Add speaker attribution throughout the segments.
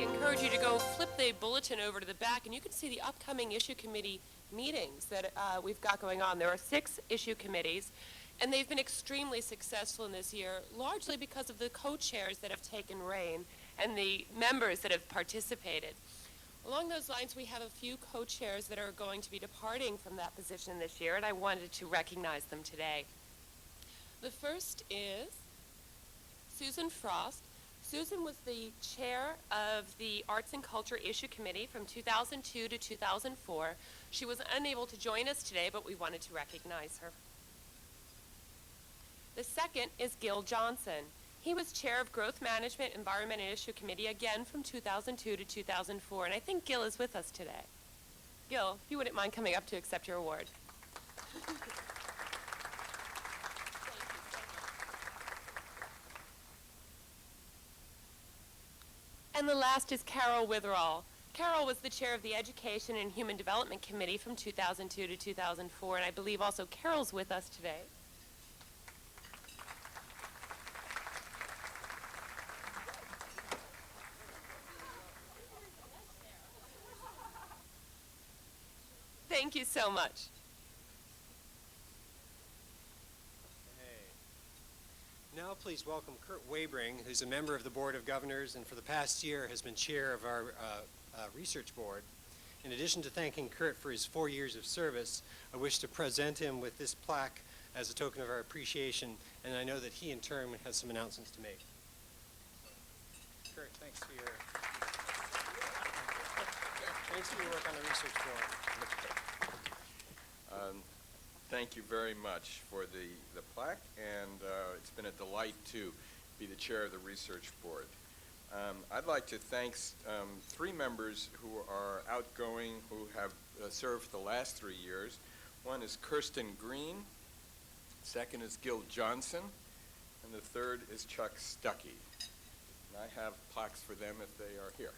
Speaker 1: encourage you to go flip the bulletin over to the back, and you can see the upcoming issue committee meetings that we've got going on. There are 6 issue committees, and they've been extremely successful in this year, largely because of the co-chairs that have taken reign and the members that have participated. Along those lines, we have a few co-chairs that are going to be departing from that position this year, and I wanted to recognize them today. The first is Susan Frost. Susan was the chair of the Arts and Culture Issue Committee from 2002 to 2004. She was unable to join us today, but we wanted to recognize her. The second is Gil Johnson. He was chair of Growth Management, Environment, and Issue Committee, again from 2002 to 2004, and I think Gil is with us today. Gil, if you wouldn't mind coming up to accept your award. And the last is Carol Witherall. Carol was the chair of the Education and Human Development Committee from 2002 to 2004, and I believe also Carol's with us today. Thank you so much.
Speaker 2: Now please welcome Kurt Wabring, who's a member of the Board of Governors and for the past year has been chair of our research board. In addition to thanking Kurt for his 4 years of service, I wish to present him with this plaque as a token of our appreciation, and I know that he in turn has some announcements to make. Kurt, thanks for your work on the research board.
Speaker 3: Thank you very much for the plaque, and it's been a delight to be the chair of the research board. I'd like to thank 3 members who are outgoing, who have served the last 3 years. One is Kirsten Green, second is Gil Johnson, and the third is Chuck Stuckey. And I have plaques for them if they are here.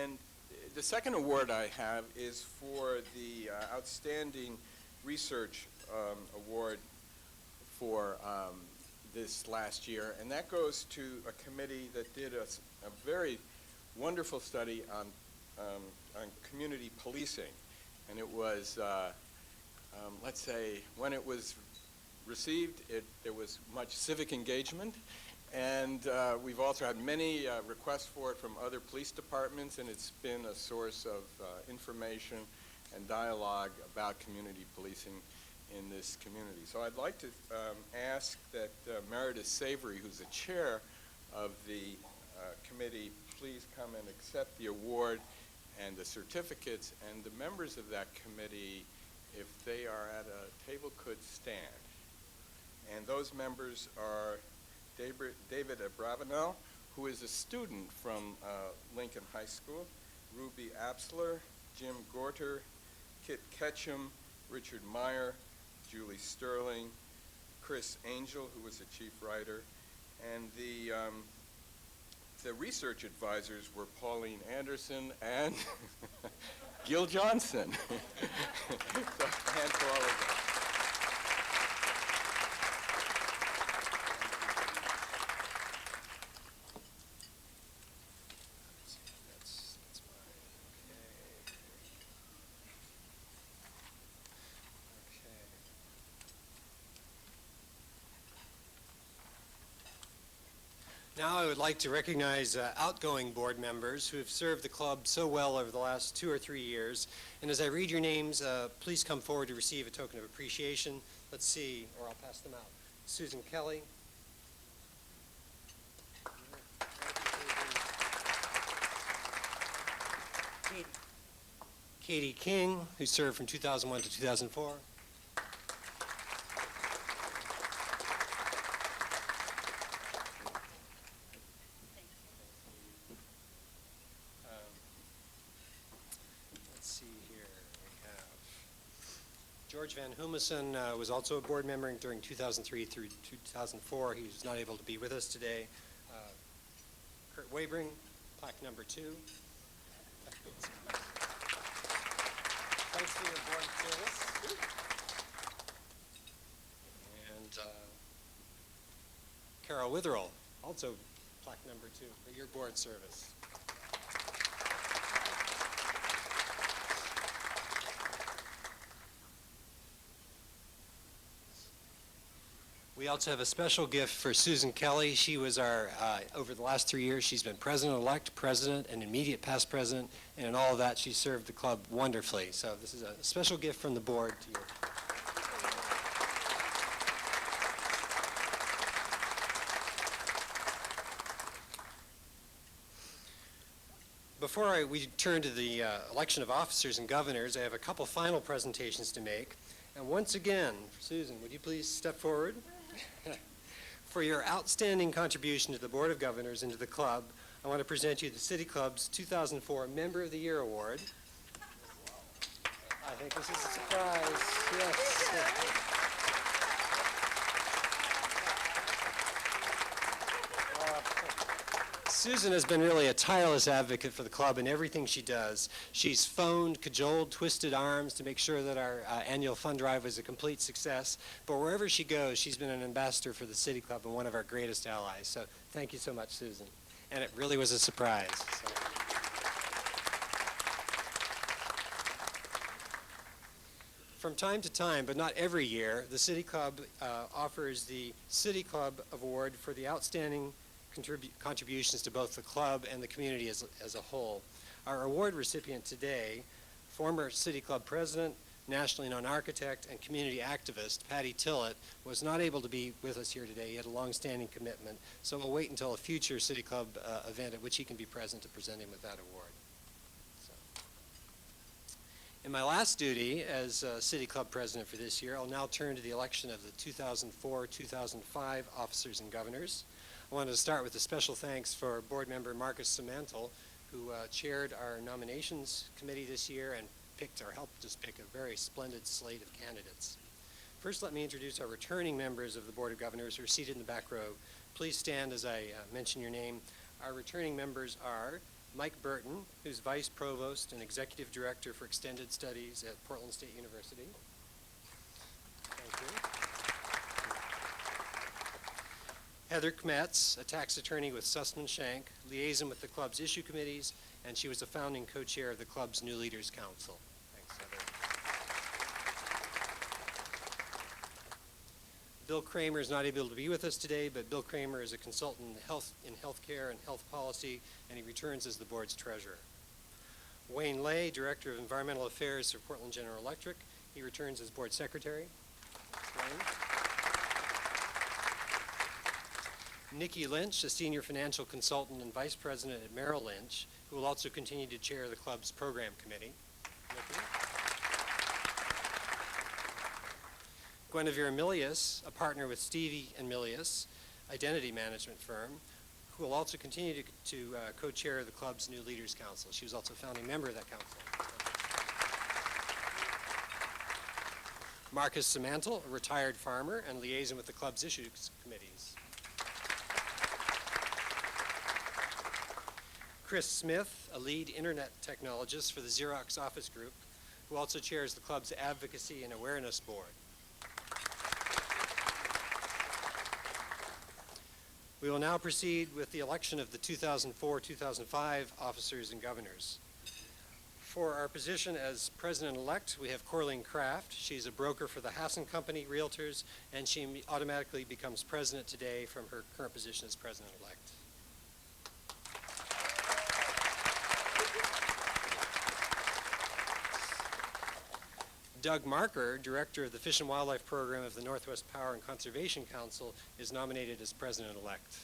Speaker 3: And the second award I have is for the Outstanding Research Award for this last year, and that goes to a committee that did a very wonderful study on community policing. And it was, let's say, when it was received, there was much civic engagement. And we've also had many requests for it from other police departments, and it's been a source of information and dialogue about community policing in this community. So I'd like to ask that Meredith Savory, who's the chair of the committee, please come and accept the award and the certificates, and the members of that committee, if they are at a table, could stand. And those members are David Abravanel, who is a student from Lincoln High School, Ruby Apsler, Jim Gorter, Kit Ketchum, Richard Meyer, Julie Sterling, Chris Angel, who was the chief writer, and the research advisors were Pauline Anderson and Gil Johnson. So, hand for all of them.
Speaker 2: Now I would like to recognize outgoing board members who have served the club so well over the last 2 or 3 years. And as I read your names, please come forward to receive a token of appreciation. Let's see, or I'll pass them out. Susan Kelly. Katie King, who served from 2001 to 2004. George Van Humissen was also a board member during 2003 through 2004. He was not able to be with us today. Kurt Wabring, plaque number 2. Thanks for your board service. And Carol Witherell, also plaque number 2 for your board service. We also have a special gift for Susan Kelly. She was our, over the last 3 years, she's been president-elect, president, and immediate past president, and in all of that, she served the club wonderfully. So this is a special gift from the board to you. Before we turn to the election of officers and governors, I have a couple final presentations to make. And once again, Susan, would you please step forward? For your outstanding contribution to the Board of Governors and to the club, I want to present you the City Club's 2004 Member of the Year Award. I think this is a surprise. Yes. Susan has been really a tireless advocate for the club in everything she does. She's phoned, cajoled, twisted arms to make sure that our annual fund drive was a complete success. But wherever she goes, she's been an ambassador for the City Club and one of our greatest allies. So thank you so much, Susan. And it really was a surprise. So. From time to time, but not every year, the City Club offers the City Club Award for the outstanding contributions to both the club and the community as a whole. Our award recipient today, former City Club president, nationally known architect, and community activist, Patty Tillett, was not able to be with us here today. He had a long-standing commitment, so we'll wait until a future City Club event at which he can be present to present him with that award. So. In my last duty as City Club president for this year, I'll now turn to the election of the 2004-2005 officers and governors. I wanted to start with a special thanks for board member Marcus Semantle, who chaired our nominations committee this year and helped us pick a very splendid slate of candidates. First, let me introduce our returning members of the Board of Governors who are seated in the back row. Please stand as I mention your name. Our returning members are Mike Burton, who's Vice Provost and Executive Director for Extended Studies at Portland State University. Thank you. Heather Kmetz, a tax attorney with Sussman Shank, liaison with the club's issue committees, and she was a founding co-chair of the club's New Leaders Council. Thanks, Heather. Bill Kramer is not able to be with us today, but Bill Kramer is a consultant in healthcare and health policy, and he returns as the board's treasurer. Wayne Lay, Director of Environmental Affairs for Portland General Electric, he returns as board secretary. Wayne. Nikki Lynch, a senior financial consultant and vice president at Merrill Lynch, who will also continue to chair the club's program committee. Nikki. Guinevere Milius, a partner with Stevie and Milius, identity management firm, who will also continue to co-chair the club's New Leaders Council. She was also a founding member of that council. Marcus Semantle, a retired farmer and liaison with the club's issues committees. Chris Smith, a lead internet technologist for the Xerox Office Group, who also chairs the club's Advocacy and Awareness Board. We will now proceed with the election of the 2004-2005 officers and governors. For our position as president-elect, we have Corleen Kraft. She's a broker for the Hassan Company Realtors, and she automatically becomes president today from her current position as president-elect. Doug Marker, Director of the Fish and Wildlife Program of the Northwest Power and Conservation Council, is nominated as President-elect.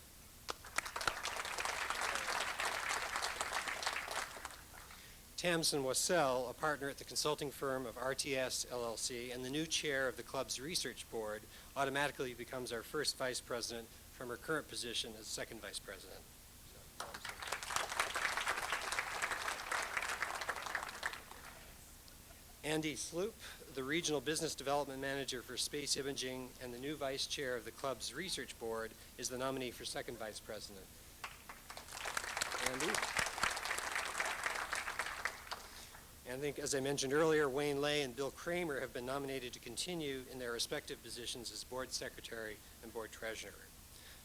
Speaker 2: Tamsin Wassell, a partner at the consulting firm of RTS LLC and the new chair of the club's research board, automatically becomes our first vice president from her current position as second vice president. Andy Sloop, the Regional Business Development Manager for Space Imaging and the new Vice Chair of the club's Research Board, is the nominee for second Vice President. Andy. And I think, as I mentioned earlier, Wayne Lay and Bill Kramer have been nominated to continue in their respective positions as Board Secretary and Board Treasurer.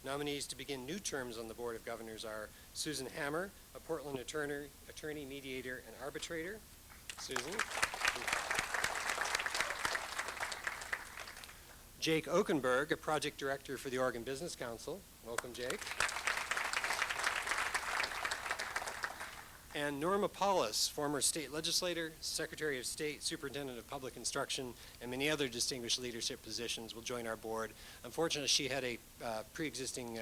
Speaker 2: Nominees to begin new terms on the Board of Governors are Susan Hammer, a Portland attorney, mediator, and arbitrator. Susan. Jake Okenberg, a project director for the Oregon Business Council. Welcome, Jake. And Norma Paulus, former state legislator, Secretary of State, Superintendent of Public Instruction, and many other distinguished leadership positions, will join our board. Unfortunately, she had a pre-existing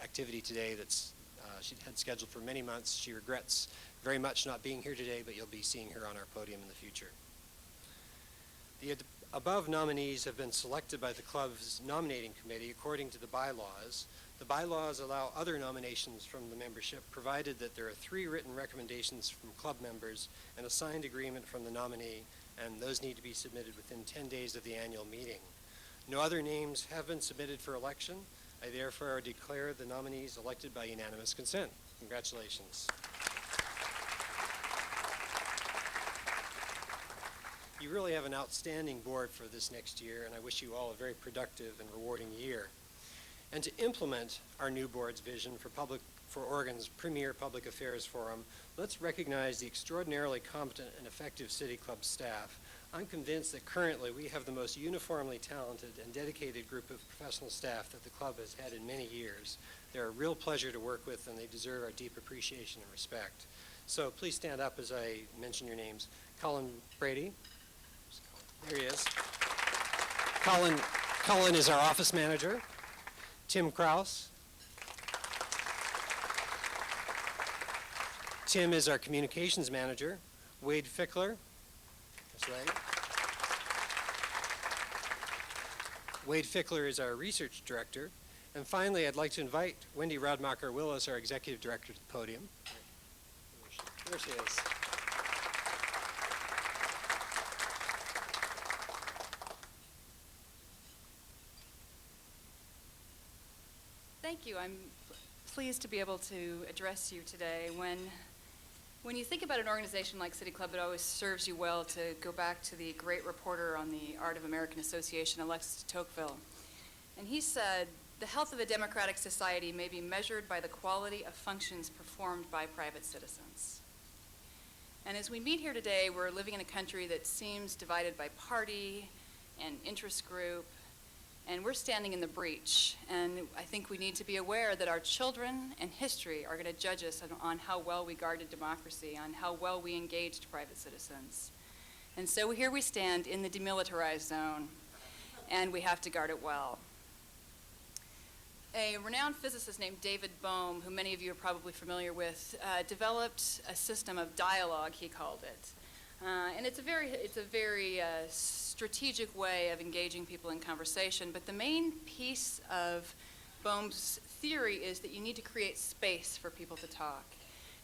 Speaker 2: activity today that's she had scheduled for many months. She regrets very much not being here today, but you'll be seeing her on our podium in the future. The above nominees have been selected by the club's nominating committee according to the bylaws. The bylaws allow other nominations from the membership, provided that there are 3 written recommendations from club members and a signed agreement from the nominee, and those need to be submitted within 10 days of the annual meeting. No other names have been submitted for election. I therefore declare the nominees elected by unanimous consent. Congratulations. You really have an outstanding board for this next year, and I wish you all a very productive and rewarding year. And to implement our new board's vision for Oregon's premier public affairs forum, let's recognize the extraordinarily competent and effective City Club staff. I'm convinced that currently we have the most uniformly talented and dedicated group of professional staff that the club has had in many years. They're a real pleasure to work with, and they deserve our deep appreciation and respect. So please stand up as I mention your names. Colin Brady. There he is. Colin is our office manager. Tim Kraus. Tim is our communications manager. Wade Fickler. That's right. Wade Fickler is our research director. And finally, I'd like to invite Wendy Radmacher-Willis, our executive director, to the podium. There she is.
Speaker 4: Thank you. I'm pleased to be able to address you today. When you think about an organization like City Club, it always serves you well to go back to the great reporter on the Art of American Association, Alexis de Tocqueville. And he said, "The health of a democratic society may be measured by the quality of functions performed by private citizens." And as we meet here today, we're living in a country that seems divided by party and interest group, and we're standing in the breach. And I think we need to be aware that our children and history are going to judge us on how well we guarded democracy, on how well we engaged private citizens. And so here we stand in the demilitarized zone, and we have to guard it well. A renowned physicist named David Bohm, who many of you are probably familiar with, developed a system of dialogue, he called it. And it's a very strategic way of engaging people in conversation, but the main piece of Bohm's theory is that you need to create space for people to talk.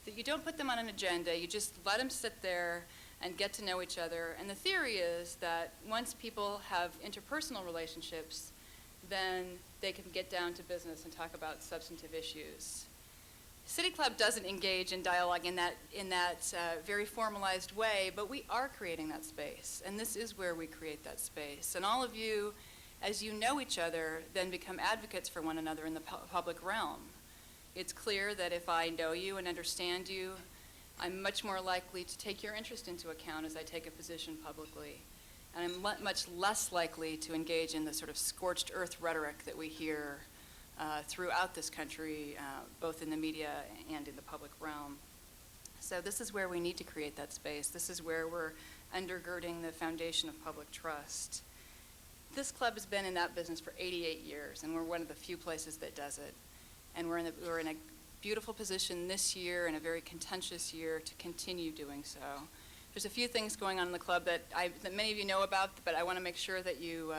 Speaker 4: That you don't put them on an agenda, you just let them sit there and get to know each other. And the theory is that once people have interpersonal relationships, then they can get down to business and talk about substantive issues. City Club doesn't engage in dialogue in that very formalized way, but we are creating that space, and this is where we create that space. And all of you, as you know each other, then become advocates for one another in the public realm. It's clear that if I know you and understand you, I'm much more likely to take your interest into account as I take a position publicly. And I'm much less likely to engage in the sort of scorched earth rhetoric that we hear throughout this country, both in the media and in the public realm. So this is where we need to create that space. This is where we're undergirding the foundation of public trust. This club has been in that business for 88 years, and we're one of the few places that does it. And we're in a beautiful position this year, and a very contentious year, to continue doing so. There's a few things going on in the club that many of you know about, but I want to make sure that you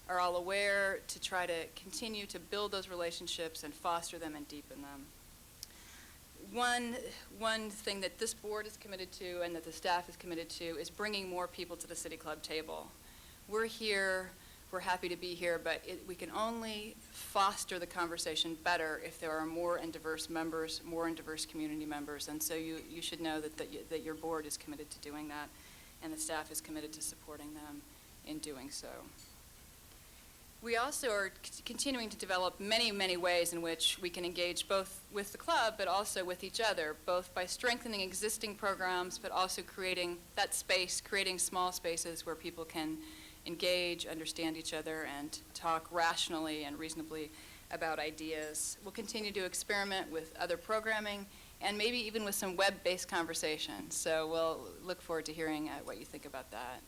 Speaker 4: are all aware, to try to continue to build those relationships and foster them and deepen them. one thing that this board is committed to and that the staff is committed to is bringing more people to the City Club table. We're here, we're happy to be here, but we can only foster the conversation better if there are more and diverse members, more and diverse community members. And so you should know that your board is committed to doing that, and the staff is committed to supporting them in doing so. We also are continuing to develop many, many ways in which we can engage both with the club but also with each other, both by strengthening existing programs but also creating that space, creating small spaces where people can engage, understand each other, and talk rationally and reasonably about ideas. We'll continue to experiment with other programming and maybe even with some web-based conversations. So we'll look forward to hearing what you think about that.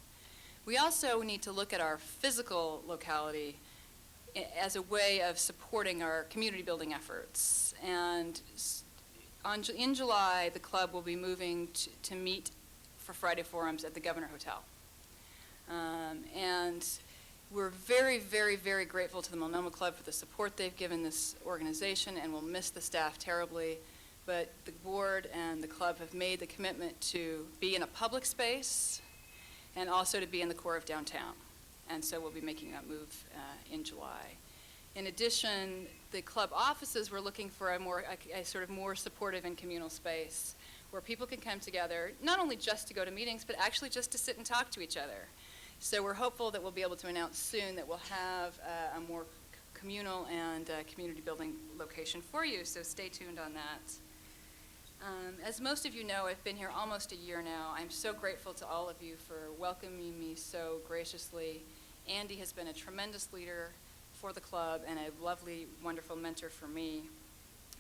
Speaker 4: We also need to look at our physical locality as a way of supporting our community building efforts. And in July, the club will be moving to meet for Friday Forums at the Governor Hotel. And we're very, very, very grateful to the Multnomah Club for the support they've given this organization, and we'll miss the staff terribly. But the board and the club have made the commitment to be in a public space and also to be in the core of downtown. And so we'll be making that move in July. In addition, the club offices were looking for a sort of more supportive and communal space where people can come together, not only just to go to meetings, but actually just to sit and talk to each other. So we're hopeful that we'll be able to announce soon that we'll have a more communal and community building location for you, so stay tuned on that. As most of you know, I've been here almost a year now. I'm so grateful to all of you for welcoming me so graciously. Andy has been a tremendous leader for the club and a lovely, wonderful mentor for me.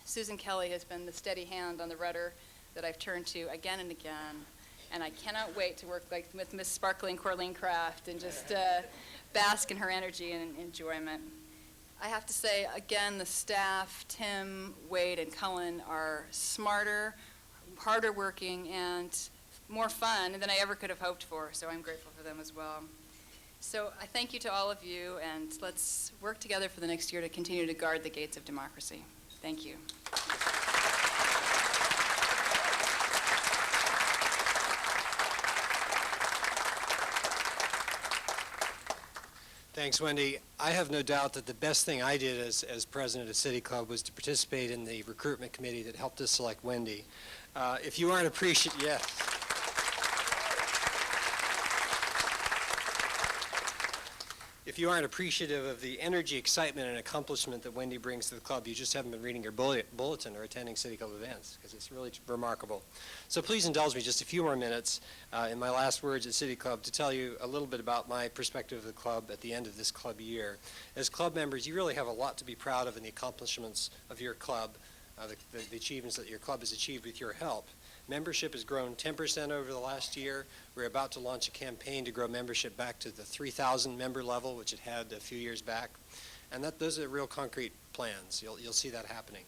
Speaker 4: Susan Kelly has been the steady hand on the rudder that I've turned to again and again. And I cannot wait to work with Miss Sparkling Corleen Craft and just bask in her energy and enjoyment. I have to say, again, the staff, Tim, Wade, and Cullen, are smarter, harder working, and more fun than I ever could have hoped for, so I'm grateful for them as well. So I thank you to all of you, and let's work together for the next year to continue to guard the gates of democracy. Thank you.
Speaker 2: Thanks, Wendy. I have no doubt that the best thing I did as president of City Club was to participate in the recruitment committee that helped us select Wendy. If you aren't appreciative, yes. If you aren't appreciative of the energy, excitement, and accomplishment that Wendy brings to the club, you just haven't been reading your bulletin or attending City Club events, because it's really remarkable. So please indulge me just a few more minutes in my last words at City Club to tell you a little bit about my perspective of the club at the end of this club year. As club members, you really have a lot to be proud of in the accomplishments of your club, the achievements that your club has achieved with your help. Membership has grown 10% over the last year. We're about to launch a campaign to grow membership back to the 3,000 member level, which it had a few years back. And those are real concrete plans. You'll see that happening.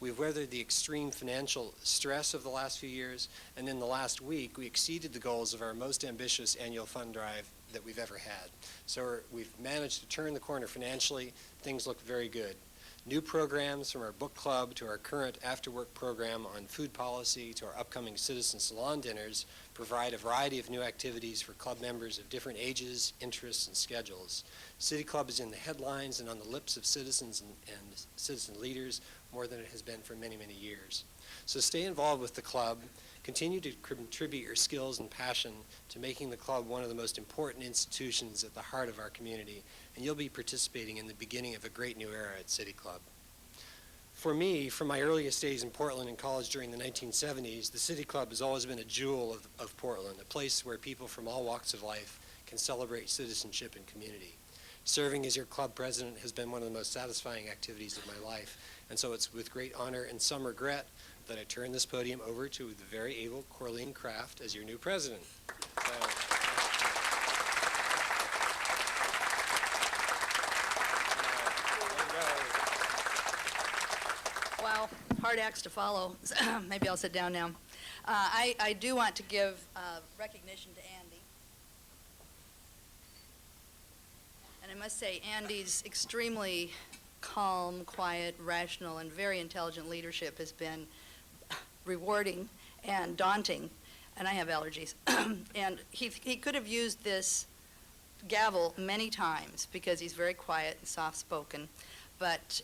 Speaker 2: We've weathered the extreme financial stress of the last few years, and in the last week, we exceeded the goals of our most ambitious annual fund drive that we've ever had. So we've managed to turn the corner financially. Things look very good. New programs from our book club to our current after-work program on food policy to our upcoming citizen salon dinners provide a variety of new activities for club members of different ages, interests, and schedules. City Club is in the headlines and on the lips of citizens and citizen leaders more than it has been for many, many years. So stay involved with the club. Continue to contribute your skills and passion to making the club one of the most important institutions at the heart of our community, and you'll be participating in the beginning of a great new era at City Club. For me, from my earliest days in Portland and college during the 1970s, the City Club has always been a jewel of Portland, a place where people from all walks of life can celebrate citizenship and community. Serving as your club president has been one of the most satisfying activities of my life, and so it's with great honor and some regret that I turn this podium over to the very able Corleen Craft as your new president.
Speaker 5: Wow, hard acts to follow. Maybe I'll sit down now. I do want to give recognition to Andy. And I must say, Andy's extremely calm, quiet, rational, and very intelligent leadership has been rewarding and daunting, and I have allergies. And he could have used this gavel many times because he's very quiet and soft-spoken, but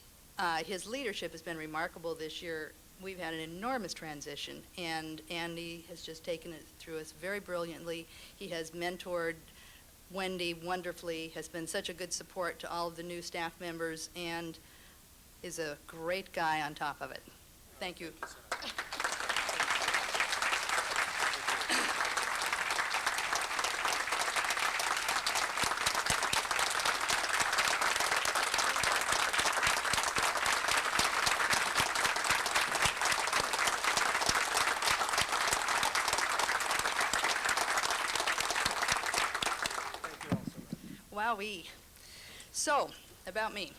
Speaker 5: his leadership has been remarkable this year. We've had an enormous transition, and Andy has just taken it through us very brilliantly. He has mentored Wendy wonderfully, has been such a good support to all of the new staff members, and is a great guy on top of it. Thank you. Wowee. So, about me.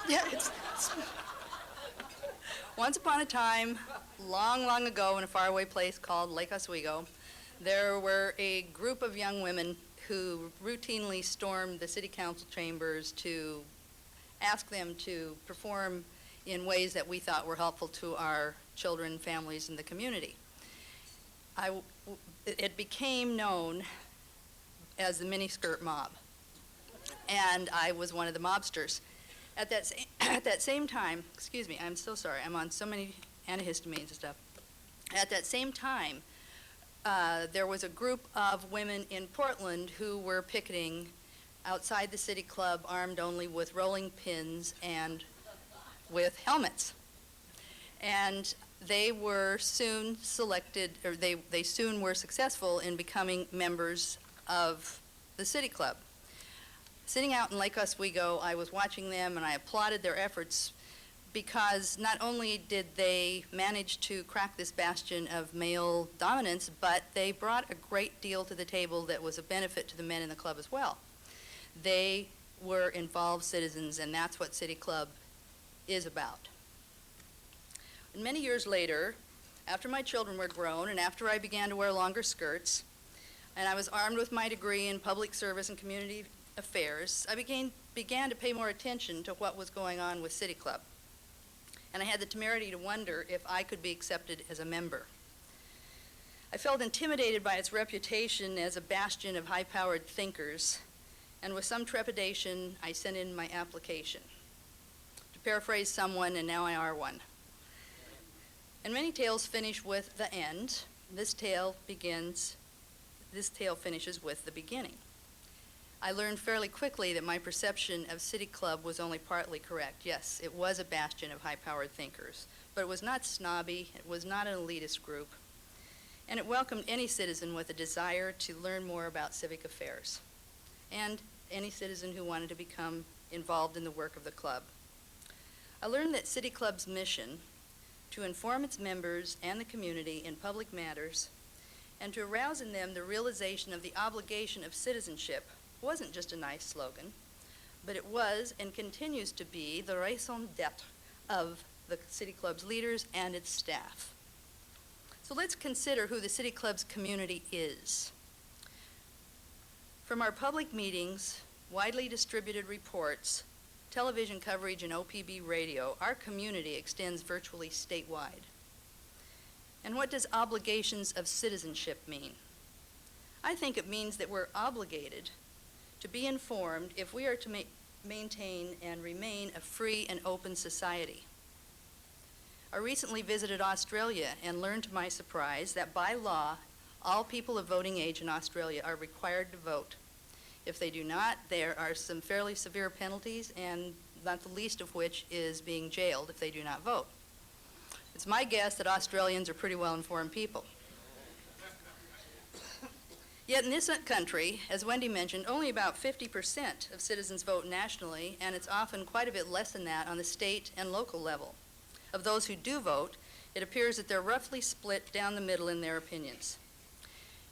Speaker 5: Yeah, once upon a time, long, long ago in a faraway place called Lake Oswego, there were a group of young women who routinely stormed the city council chambers to ask them to perform in ways that we thought were helpful to our children, families, and the community. It became known as the miniskirt mob, and I was one of the mobsters. At that same time, excuse me, I'm so sorry, I'm on so many antihistamines and stuff. At that same time, there was a group of women in Portland who were picketing outside the city club, armed only with rolling pins and with helmets. And they were soon selected, or they soon were successful in becoming members of the city club. Sitting out in Lake Oswego, I was watching them and I applauded their efforts because not only did they manage to crack this bastion of male dominance, but they brought a great deal to the table that was a benefit to the men in the club as well. They were involved citizens, and that's what City Club is about. And many years later, after my children were grown and after I began to wear longer skirts, and I was armed with my degree in public service and community affairs, I began to pay more attention to what was going on with City Club. And I had the temerity to wonder if I could be accepted as a member. I felt intimidated by its reputation as a bastion of high-powered thinkers, and with some trepidation, I sent in my application. To paraphrase someone, and now I are one. And many tales finish with the end. This tale finishes with the beginning. I learned fairly quickly that my perception of City Club was only partly correct. Yes, it was a bastion of high-powered thinkers, but it was not snobby, it was not an elitist group, and it welcomed any citizen with a desire to learn more about civic affairs, and any citizen who wanted to become involved in the work of the club. I learned that City Club's mission, to inform its members and the community in public matters, and to arouse in them the realization of the obligation of citizenship, wasn't just a nice slogan, but it was and continues to be the raison d'etre of the City Club's leaders and its staff. So let's consider who the City Club's community is. From our public meetings, widely distributed reports, television coverage, and OPB radio, our community extends virtually statewide. And what does obligations of citizenship mean? I think it means that we're obligated to be informed if we are to maintain and remain a free and open society. I recently visited Australia and learned to my surprise that by law, all people of voting age in Australia are required to vote. If they do not, there are some fairly severe penalties, and not the least of which is being jailed if they do not vote. It's my guess that Australians are pretty well-informed people. Yet in this country, as Wendy mentioned, only about 50% of citizens vote nationally, and it's often quite a bit less than that on the state and local level. Of those who do vote, it appears that they're roughly split down the middle in their opinions.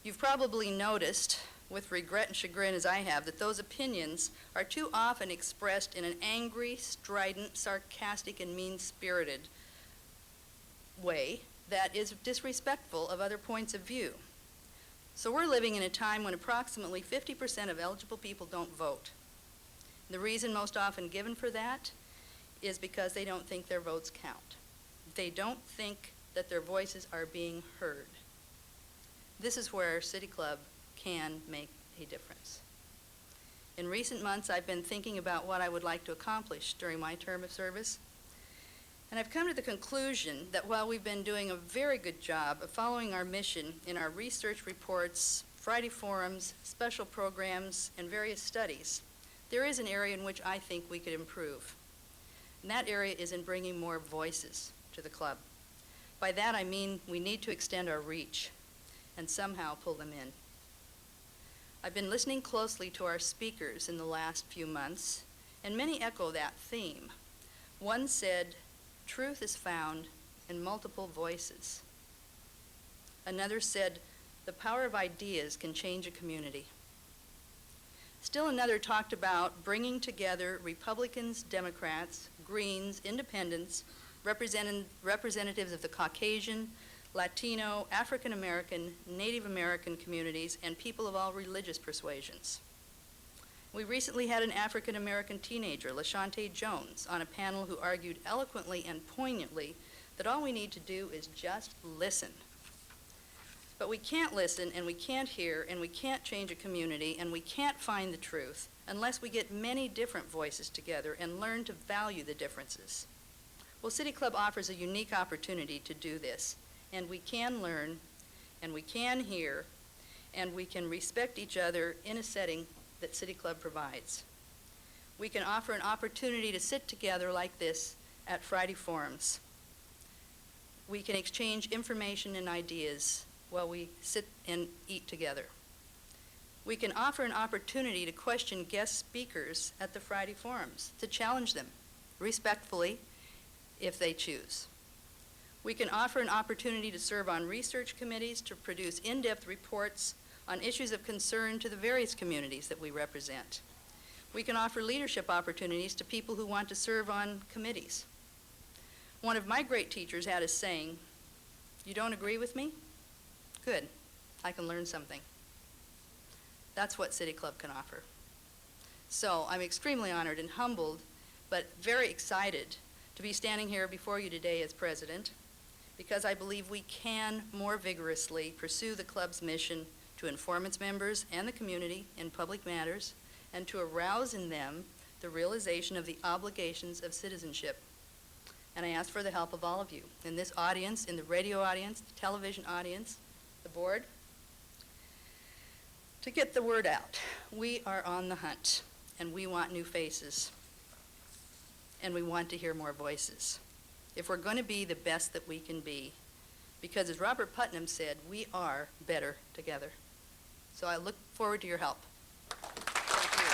Speaker 5: You've probably noticed, with regret and chagrin as I have, that those opinions are too often expressed in an angry, strident, sarcastic, and mean-spirited way that is disrespectful of other points of view. So we're living in a time when approximately 50% of eligible people don't vote. The reason most often given for that is because they don't think their votes count. they don't think that their voices are being heard. This is where City Club can make a difference. In recent months, I've been thinking about what I would like to accomplish during my term of service, and I've come to the conclusion that while we've been doing a very good job of following our mission in our research reports, Friday forums, special programs, and various studies, there is an area in which I think we could improve. And that area is in bringing more voices to the club. By that I mean we need to extend our reach and somehow pull them in. I've been listening closely to our speakers in the last few months, and many echo that theme. One said, "Truth is found in multiple voices." Another said, "The power of ideas can change a community." Still another talked about bringing together Republicans, Democrats, Greens, Independents, representatives of the Caucasian, Latino, African American, Native American communities, and people of all religious persuasions. We recently had an African American teenager, LaShante Jones, on a panel who argued eloquently and poignantly that all we need to do is just listen. But we can't listen, and we can't hear, and we can't change a community, and we can't find the truth unless we get many different voices together and learn to value the differences. Well, City Club offers a unique opportunity to do this, and we can learn, and we can hear, and we can respect each other in a setting that City Club provides. We can offer an opportunity to sit together like this at Friday forums. We can exchange information and ideas while we sit and eat together. We can offer an opportunity to question guest speakers at the Friday forums, to challenge them respectfully if they choose. We can offer an opportunity to serve on research committees to produce in-depth reports on issues of concern to the various communities that we represent. We can offer leadership opportunities to people who want to serve on committees. One of my great teachers had a saying, "You don't agree with me? Good, I can learn something." That's what City Club can offer. So I'm extremely honored and humbled, but very excited to be standing here before you today as president, because I believe we can more vigorously pursue the club's mission to inform its members and the community in public matters and to arouse in them the realization of the obligations of citizenship. And I ask for the help of all of you in this audience, in the radio audience, the television audience, the board, to get the word out. We are on the hunt, and we want new faces, and we want to hear more voices. If we're going to be the best that we can be, because as Robert Putnam said, we are better together. So I look forward to your help. Thank you.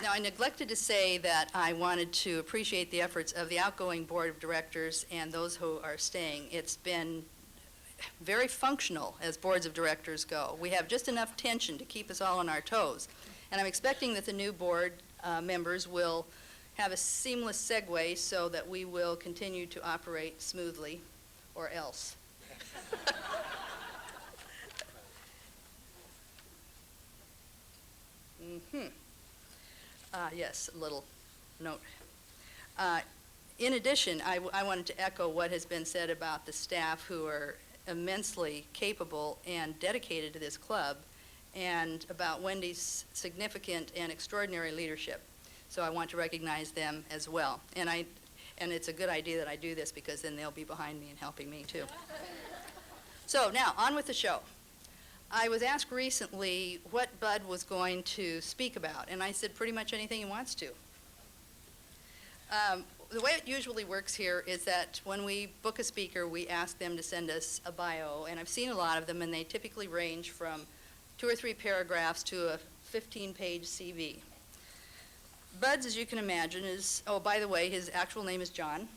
Speaker 5: Now, I neglected to say that I wanted to appreciate the efforts of the outgoing board of directors and those who are staying. It's been very functional as boards of directors go. We have just enough tension to keep us all on our toes. And I'm expecting that the new board members will have a seamless segue so that we will continue to operate smoothly, or else. Yes, a little note. In addition, I wanted to echo what has been said about the staff who are immensely capable and dedicated to this club, and about Wendy's significant and extraordinary leadership. So I want to recognize them as well. And it's a good idea that I do this, because then they'll be behind me and helping me too. So now, on with the show. I was asked recently what Bud was going to speak about, and I said pretty much anything he wants to. The way it usually works here is that when we book a speaker, we ask them to send us a bio, and I've seen a lot of them, and they typically range from 2 or 3 paragraphs to a 15-page CV. Bud's, as you can imagine, is, oh, by the way, his actual name is John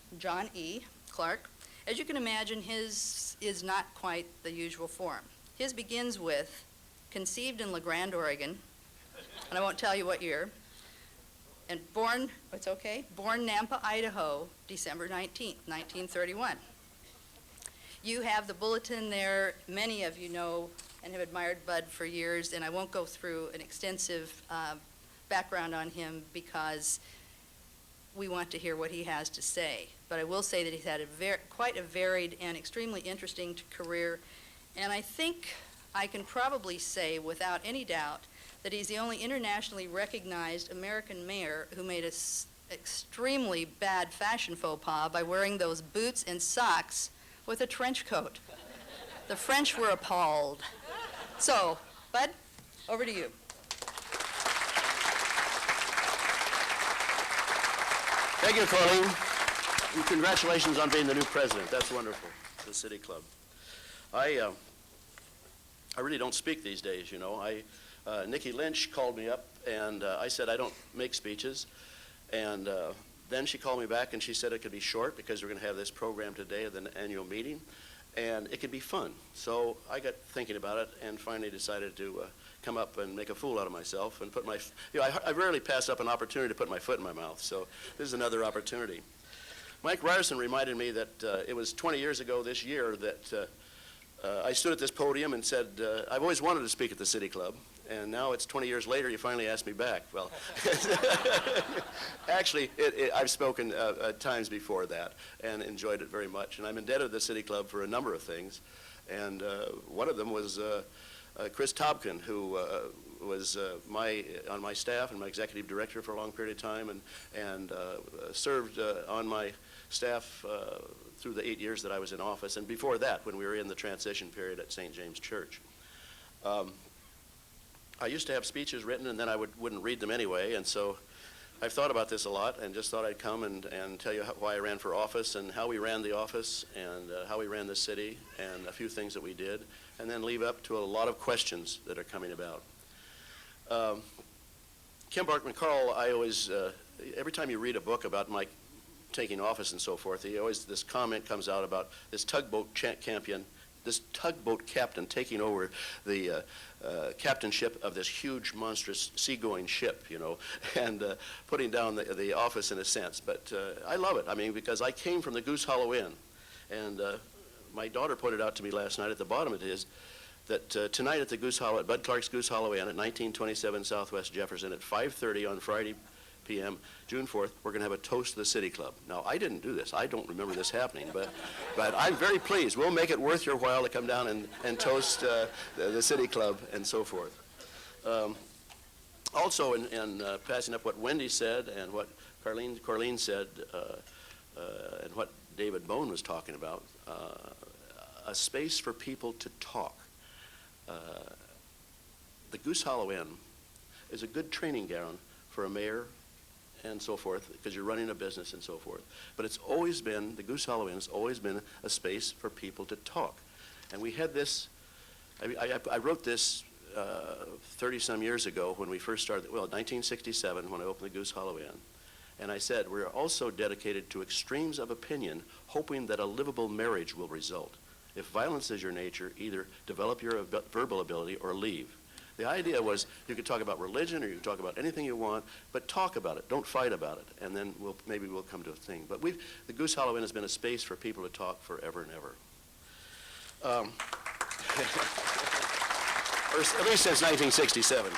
Speaker 5: E. Clark. As you can imagine, his is not quite the usual form. His begins with, conceived in La Grande, Oregon, and I won't tell you what year, and born Nampa, Idaho, December 19th, 1931. You have the bulletin there. Many of you know and have admired Bud for years, and I won't go through an extensive background on him because we want to hear what he has to say. But I will say that he's had quite a varied and extremely interesting career, and I think I can probably say without any doubt that he's the only internationally recognized American mayor who made an extremely bad fashion faux pas by wearing those boots and socks with a trench coat. The French were appalled. So, Bud, over to you.
Speaker 6: Thank you, Colleen. And congratulations on being the new president. That's wonderful, the City Club. I really don't speak these days, you know. Nikki Lynch called me up, and I said I don't make speeches. And then she called me back, and she said it could be short because we're going to have this program today at the annual meeting, and it could be fun. So I got thinking about it and finally decided to come up and make a fool out of myself and put my, I rarely pass up an opportunity to put my foot in my mouth, so this is another opportunity. Mike Ryerson reminded me that it was 20 years ago this year that I stood at this podium and said, I've always wanted to speak at the City Club, and now it's 20 years later, you finally asked me back. Well, actually, I've spoken times before that and enjoyed it very much, and I'm indebted to the City Club for a number of things, and one of them was Chris Tobkin, who was on my staff and my executive director for a long period of time, and served on my staff through the 8 years that I was in office, and before that, when we were in the transition period at St. James Church. I used to have speeches written, and then I wouldn't read them anyway, and so I've thought about this a lot and just thought I'd come and tell you why I ran for office and how we ran the office and how we ran the city and a few things that we did, and then leave up to a lot of questions that are coming about. Kim Barkman-Carl, I always, every time you read a book about my taking office and so forth, this comment comes out about this tugboat captain taking over the captainship of this huge, monstrous, seagoing ship, you know, and putting down the office in a sense. But I love it, I mean, because I came from the Goose Hollow Inn, and my daughter pointed out to me last night at the bottom of it is that tonight at the Bud Clark's Goose Hollow Inn at 1927 Southwest Jefferson at 5:30 on Friday p.m., June 4th, we're going to have a toast to the City Club. Now, I didn't do this. I don't remember this happening, but I'm very pleased. We'll make it worth your while to come down and toast the City Club and so forth. Also, in passing up what Wendy said and what Carleen said and what David Bone was talking about, a space for people to talk. The Goose Hollow Inn is a good training ground for a mayor and so forth, because you're running a business and so forth. But it's always been, the Goose Hollow Inn has always been a space for people to talk. And we had this, I wrote this 30-some years ago when we first started, well, 1967 when I opened the Goose Hollow Inn. And I said, we're also dedicated to extremes of opinion, hoping that a livable marriage will result. If violence is your nature, either develop your verbal ability or leave. The idea was you could talk about religion or you could talk about anything you want, but talk about it. Don't fight about it, and then maybe we'll come to a thing. But the Goose Hollow Inn has been a space for people to talk forever and ever. Or at least since 1967.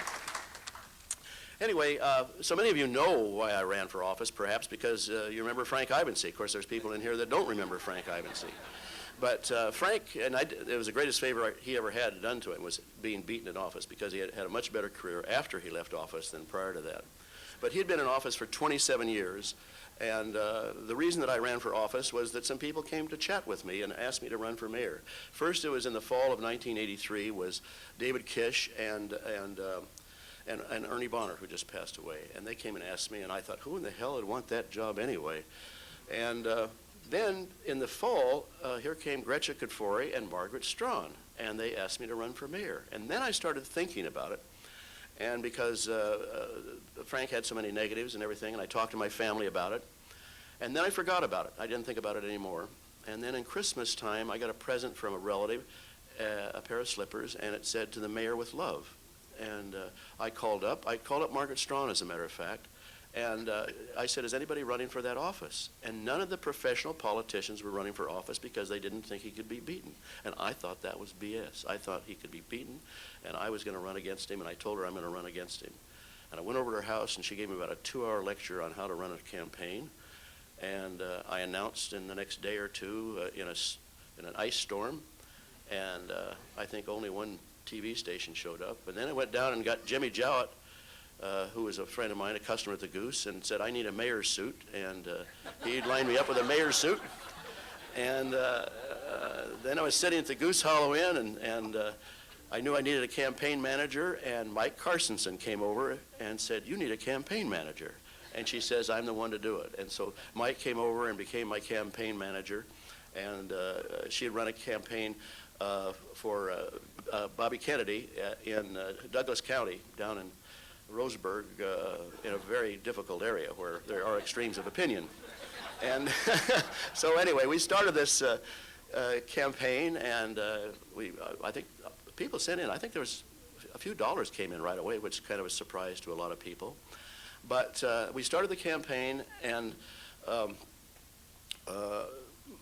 Speaker 6: Anyway, so many of you know why I ran for office, perhaps because you remember Frank Ivancy. Of course, there's people in here that don't remember Frank Ivancy. But Frank, and it was the greatest favor he ever had done to him, was being beaten in office, because he had a much better career after he left office than prior to that. But he had been in office for 27 years, and the reason that I ran for office was that some people came to chat with me and asked me to run for mayor. First, it was in the fall of 1983, was David Kish and Ernie Bonner, who just passed away. And they came and asked me, and I thought, who in the hell would want that job anyway? And then in the fall, here came Gretchen Kudfori and Margaret Strawn, and they asked me to run for mayor. And then I started thinking about it, and because Frank had so many negatives and everything, and I talked to my family about it, and then I forgot about it. I didn't think about it anymore. And then in Christmas time, I got a present from a relative, a pair of slippers, and it said, "To the mayor with love." And I called up Margaret Strawn, as a matter of fact, And I said, is anybody running for that office? And none of the professional politicians were running for office because they didn't think he could be beaten. And I thought that was BS. I thought he could be beaten, and I was going to run against him, and I told her I'm going to run against him. And I went over to her house, and she gave me about a 2-hour lecture on how to run a campaign. And I announced in the next day or two in an ice storm, and I think only one TV station showed up. And then I went down and got Jimmy Jowett, who was a friend of mine, a customer at the Goose, and said, I need a mayor's suit. And he lined me up with a mayor's suit. And then I was sitting at the Goose Hollow Inn, and I knew I needed a campaign manager, and Mike Carsonson came over and said, you need a campaign manager. And she says, I'm the one to do it. And so Mike came over and became my campaign manager, and she had run a campaign for Bobby Kennedy in Douglas County, down in Roseburg, in a very difficult area where there are extremes of opinion. And so anyway, we started this campaign, and I think people sent in, I think there was a few dollars came in right away, which kind of a surprise to a lot of people. But we started the campaign, and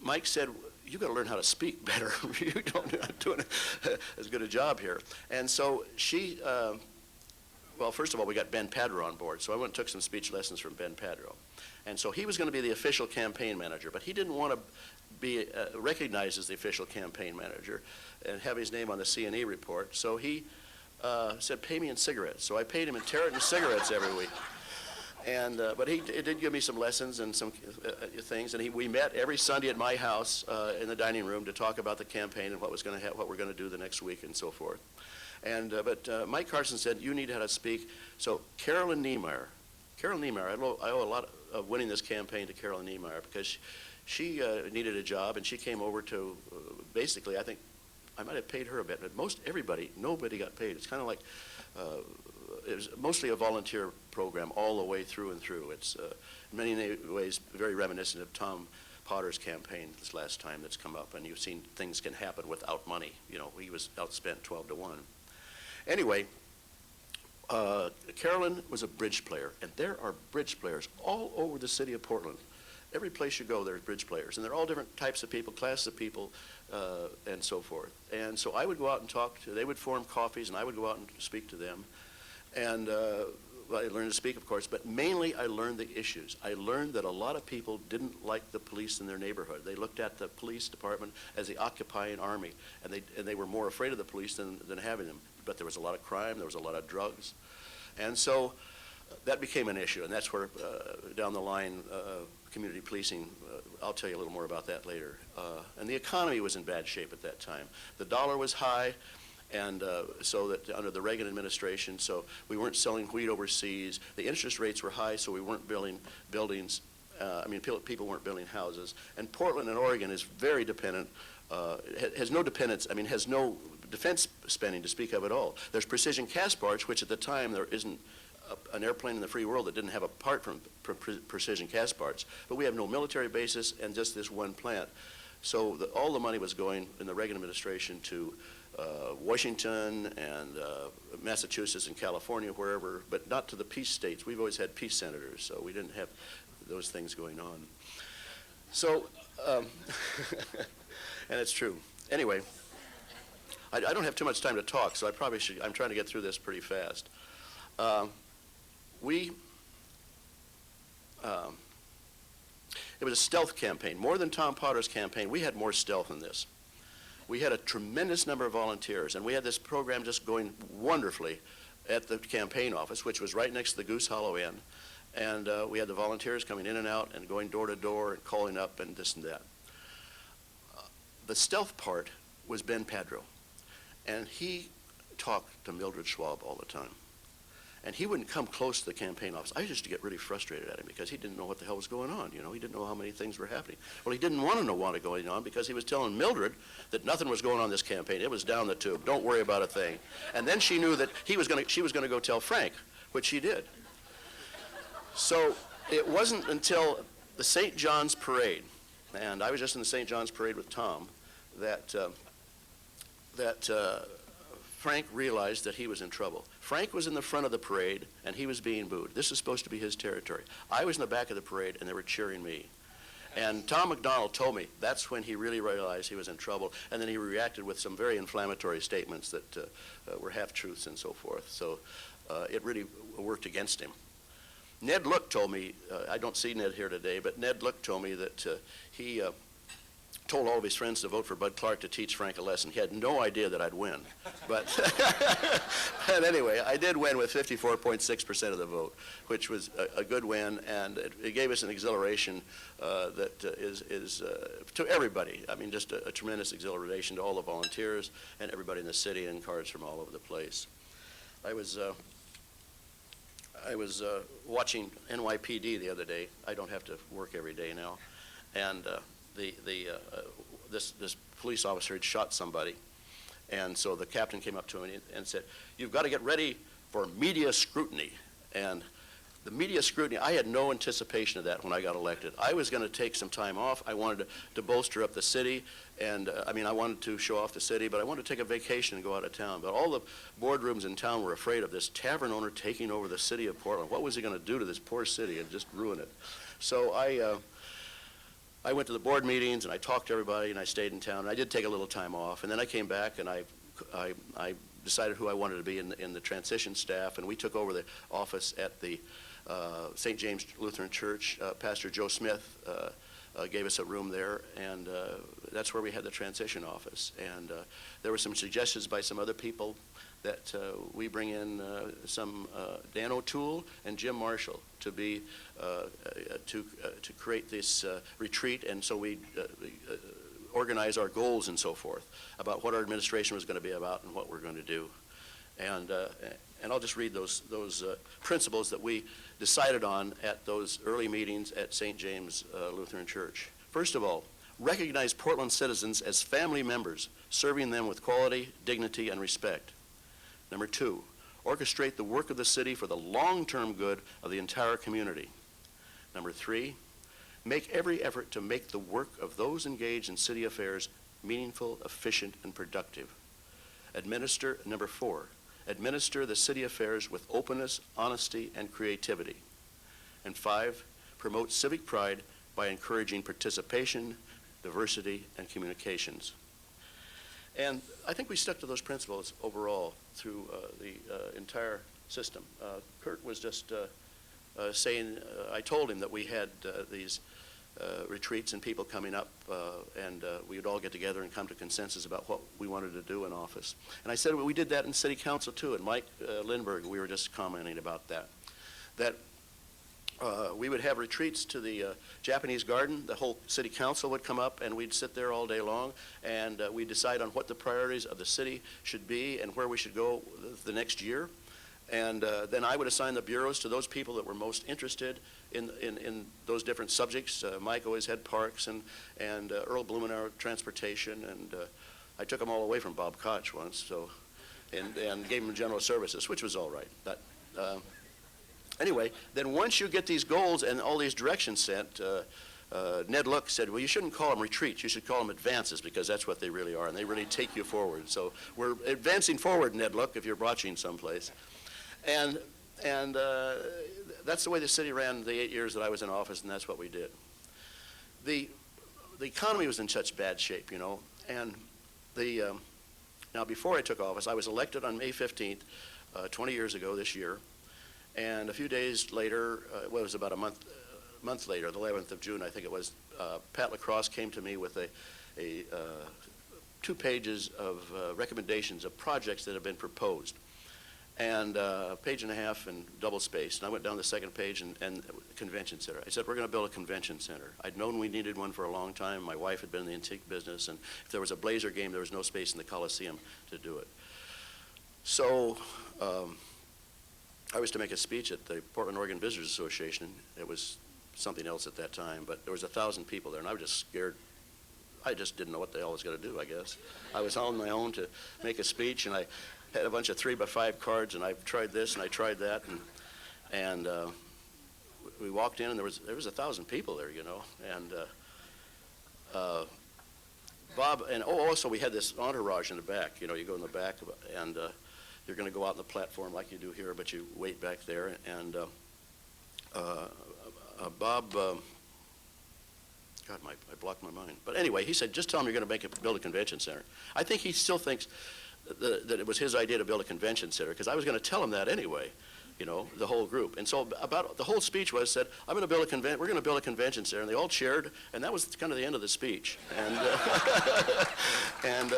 Speaker 6: Mike said, you got to learn how to speak better. You don't doing as good a job here. And so she, well, first of all, we got Ben Padro on board. So I went and took some speech lessons from Ben Padro. And so he was going to be the official campaign manager, but he didn't want to be recognized as the official campaign manager and have his name on the C&E report. So he said, pay me in cigarettes. So I paid him in Territon cigarettes every week. And but he did give me some lessons and some things, and we met every Sunday at my house in the dining room to talk about the campaign and what we're going to do the next week and so forth. And but Mike Carson said, you need to know how to speak. So Carolyn Niemeyer, I owe a lot of winning this campaign to Carolyn Niemeyer, because she needed a job, and she came over to basically, I think I might have paid her a bit, but nobody got paid. It's kind of like it was mostly a volunteer program all the way through and through. It's in many ways very reminiscent of Tom Potter's campaign this last time that's come up, and you've seen things can happen without money. You know, he was outspent 12-1. Anyway, Carolyn was a bridge player, and there are bridge players all over the city of Portland. Every place you go, there's bridge players, and they're all different types of people, classes of people, and so forth. And so I would go out and they would form coffees, and I would go out and speak to them. And well, I learned to speak, of course, but mainly I learned the issues. I learned that a lot of people didn't like the police in their neighborhood. They looked at the police department as the occupying army, and they were more afraid of the police than having them. But there was a lot of crime, there was a lot of drugs. And so that became an issue, and that's where, down the line, community policing, I'll tell you a little more about that later. And the economy was in bad shape at that time. The dollar was high, and so that under the Reagan administration, so we weren't selling wheat overseas. The interest rates were high, so we weren't building buildings. People weren't building houses. And Portland and Oregon is very dependent, has no dependence, has no defense spending to speak of at all. There's precision cast parts, which at the time there isn't an airplane in the free world that didn't have a part from precision cast parts. But we have no military bases and just this one plant. So all the money was going in the Reagan administration to Washington and Massachusetts and California, wherever, but not to the peace states. We've always had peace senators, so we didn't have those things going on. So, and it's true. Anyway, I don't have too much time to talk, so I'm trying to get through this pretty fast. It was a stealth campaign. More than Tom Potter's campaign, we had more stealth in this. We had a tremendous number of volunteers, and we had this program just going wonderfully at the campaign office, which was right next to the Goose Hollow Inn. And we had the volunteers coming in and out and going door to door and calling up and this and that. The stealth part was Ben Padro, and he talked to Mildred Schwab all the time. And he wouldn't come close to the campaign office. I used to get really frustrated at him because he didn't know what the hell was going on. You know, he didn't know how many things were happening. Well, he didn't want to know what was going on because he was telling Mildred that nothing was going on in this campaign. It was down the tube. Don't worry about a thing. And then she knew that she was going to go tell Frank, which she did. So it wasn't until the St. John's Parade, and I was just in the St. John's Parade with Tom, that Frank realized that he was in trouble. Frank was in the front of the parade, and he was being booed. This is supposed to be his territory. I was in the back of the parade, and they were cheering me. And Tom McDonald told me that's when he really realized he was in trouble, and then he reacted with some very inflammatory statements that were half-truths and so forth. So it really worked against him. Ned Look told me, I don't see Ned here today, but Ned Look told me that he told all of his friends to vote for Bud Clark to teach Frank a lesson. He had no idea that I'd win. But, but anyway, I did win with 54.6% of the vote, which was a good win, and it gave us an exhilaration that is to everybody. I mean, just a tremendous exhilaration to all the volunteers and everybody in the city, and cars from all over the place. I was watching NYPD the other day. I don't have to work every day now, and this police officer had shot somebody, and so the captain came up to him and said, "You've got to get ready for media scrutiny." And the media scrutiny, I had no anticipation of that when I got elected. I was going to take some time off. I wanted to bolster up the city, and I mean, I wanted to show off the city, but I wanted to take a vacation and go out of town. But all the boardrooms in town were afraid of this tavern owner taking over the city of Portland. What was he going to do to this poor city and just ruin it? So I went to the board meetings, and I talked to everybody, and I stayed in town. And I did take a little time off, and then I came back, and I decided who I wanted to be in the transition staff, and we took over the office at the St. James Lutheran Church. Pastor Joe Smith gave us a room there, and that's where we had the transition office. And there were some suggestions by some other people that we bring in some Dan O'Toole and Jim Marshall to be to create this retreat, and so we organize our goals and so forth about what our administration was going to be about and what we're going to do. And I'll just read those principles that we decided on at those early meetings at St. James Lutheran Church. First of all, recognize Portland citizens as family members, serving them with quality, dignity, and respect. Number two, orchestrate the work of the city for the long-term good of the entire community. Number three, make every effort to make the work of those engaged in city affairs meaningful, efficient, and productive. Number four, administer the city affairs with openness, honesty, and creativity. And five, promote civic pride by encouraging participation, diversity, and communications. And I think we stuck to those principles overall through the entire system. Kurt was just saying, I told him that we had these retreats and people coming up, and we would all get together and come to consensus about what we wanted to do in office. And I said, well, we did that in city council too, and Mike Lindbergh, we were just commenting about that. We would have retreats to the Japanese garden. The whole city council would come up, and we'd sit there all day long, and we'd decide on what the priorities of the city should be and where we should go the next year. And then I would assign the bureaus to those people that were most interested in those different subjects. Mike always had parks, and Earl Blumenauer transportation, and I took them all away from Bob Koch once, so, and gave him general services, which was all right. But, anyway, then once you get these goals and all these directions sent, Ned Look said, well, you shouldn't call them retreats, you should call them advances, because that's what they really are, and they really take you forward. So we're advancing forward, Ned Look, if you're watching someplace. And that's the way the city ran the 8 years that I was in office, and that's what we did. The economy was in such bad shape, you know, and now before I took office, I was elected on May 15th, 20 years ago this year, and a few days later, it was about a month later, the 11th of June, I think it was, Pat LaCrosse came to me with 2 pages of recommendations of projects that have been proposed, and a page and a half in double space. And I went down the second page and convention center. I said, we're going to build a convention center. I'd known we needed one for a long time. My wife had been in the antique business, and if there was a Blazer game, there was no space in the Coliseum to do it. So I was to make a speech at the Portland, Oregon Visitors Association. It was something else at that time, but there was 1,000 people there, and I was just scared. I just didn't know what the hell I was going to do, I guess. I was on my own to make a speech, and I had a bunch of 3x5 cards, and I tried this and I tried that, and we walked in, and there was 1,000 people there, you know, and Bob, and also we had this entourage in the back. You know, you go in the back, and you're going to go out on the platform like you do here, but you wait back there. And Bob, God, I blocked my mind. But anyway, he said, just tell him you're going to build a convention center. I think he still thinks that it was his idea to build a convention center, because I was going to tell him that anyway, you know, the whole group. And so about the whole speech said, we're going to build a convention center. And they all cheered, and that was kind of the end of the speech. And,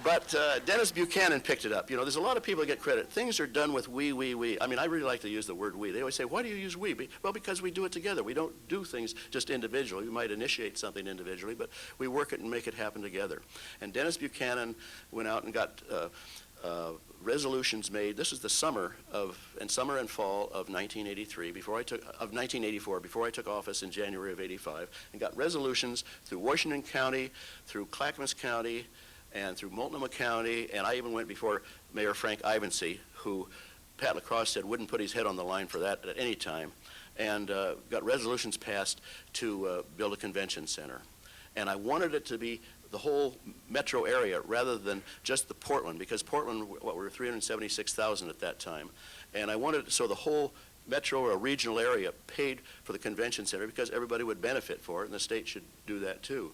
Speaker 6: but Dennis Buchanan picked it up. You know, there's a lot of people that get credit. Things are done with we. I mean, I really like to use the word we. They always say, why do you use we? Well, because we do it together. We don't do things just individually. We might initiate something individually, but we work it and make it happen together. And Dennis Buchanan went out and got resolutions made. This is the summer and fall of 1984, before I took office in January of '85, and got resolutions through Washington County, through Clackamas County, and through Multnomah County, and I even went before Mayor Frank Ivancy, who Pat LaCrosse said wouldn't put his head on the line for that at any time, and got resolutions passed to build a convention center. And I wanted it to be the whole metro area rather than just the Portland, because Portland, we were 376,000 at that time. And I wanted, so the whole metro or regional area paid for the convention center, because everybody would benefit for it, and the state should do that too.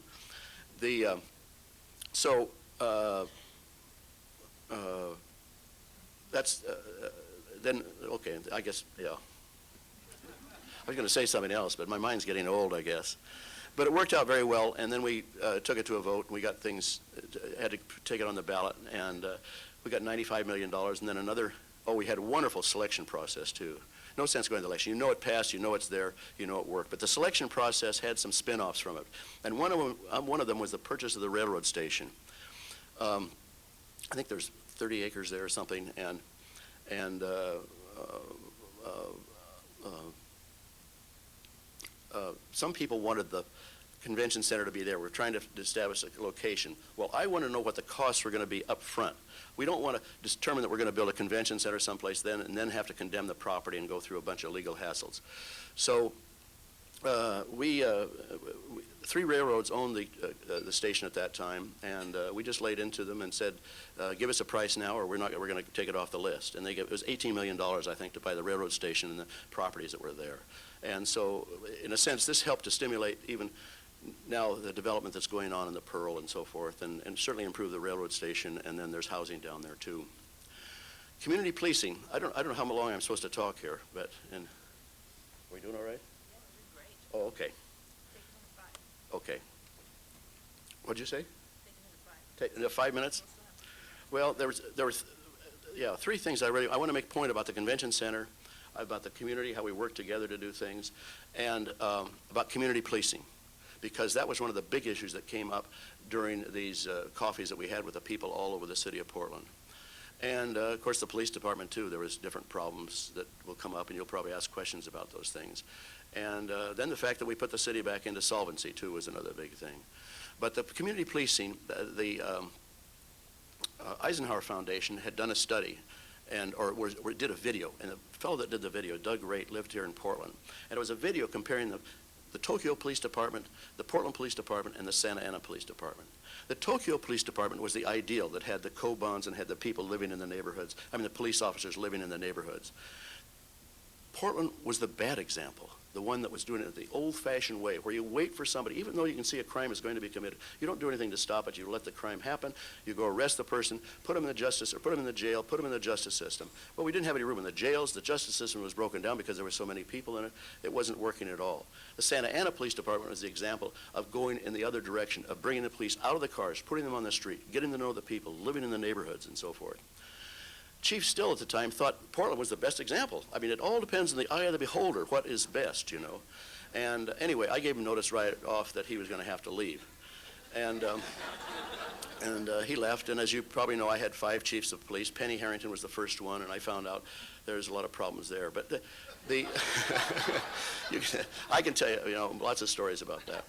Speaker 6: Then, okay, I guess, yeah. I was going to say something else, but my mind's getting old, I guess. But it worked out very well, and then we took it to a vote, and we got things, had to take it on the ballot, and we got $95 million, and then we had a wonderful selection process, too. No sense going to the election. You know it passed, you know it's there, you know it worked. But the selection process had some spin-offs from it, and one of them was the purchase of the railroad station. I think there's 30 acres there or something, and some people wanted the convention center to be there. We're trying to establish a location. Well, I want to know what the costs were going to be up front. We don't want to determine that we're going to build a convention center someplace and then have to condemn the property and go through a bunch of legal hassles. So three railroads owned the station at that time, and we just laid into them and said, give us a price now, or we're going to take it off the list. And it was $18 million, I think, to buy the railroad station and the properties that were there. And so, in a sense, this helped to stimulate even now the development that's going on in the Pearl and so forth, and certainly improve the railroad station, and then there's housing down there too. Community policing. I don't know how long I'm supposed to talk here, but are we doing all right? Yeah, we're doing great. Oh, okay. Okay. What'd you say? Take 5 minutes. Well, there was three things I want to make a point about the convention center, about the community, how we work together to do things, and about community policing, because that was one of the big issues that came up during these coffees that we had with the people all over the city of Portland. And, of course, the police department, too. There was different problems that will come up, and you'll probably ask questions about those things. And then the fact that we put the city back into solvency, too, was another big thing. But the community policing, the Eisenhower Foundation had done a study, or did a video, and the fellow that did the video, Doug Raitt, lived here in Portland. And it was a video comparing the Tokyo Police Department, the Portland Police Department, and the Santa Ana Police Department. The Tokyo Police Department was the ideal, that had the Kobans and had the people living in the neighborhoods, the police officers living in the neighborhoods. Portland was the bad example, the one that was doing it the old-fashioned way, where you wait for somebody, even though you can see a crime is going to be committed. You don't do anything to stop it. You let the crime happen. You go arrest the person, put them in the jail, put them in the justice system. Well, we didn't have any room in the jails. The justice system was broken down because there were so many people in it. It wasn't working at all. The Santa Ana Police Department was the example of going in the other direction, of bringing the police out of the cars, putting them on the street, getting to know the people, living in the neighborhoods, and so forth. Chief Still at the time thought Portland was the best example. It all depends on the eye of the beholder, what is best, And anyway, I gave him notice right off that he was going to have to leave. And he left, and as you probably know, I had 5 chiefs of police. Penny Harrington was the first one, and I found out there's a lot of problems there. But I can tell you, lots of stories about that.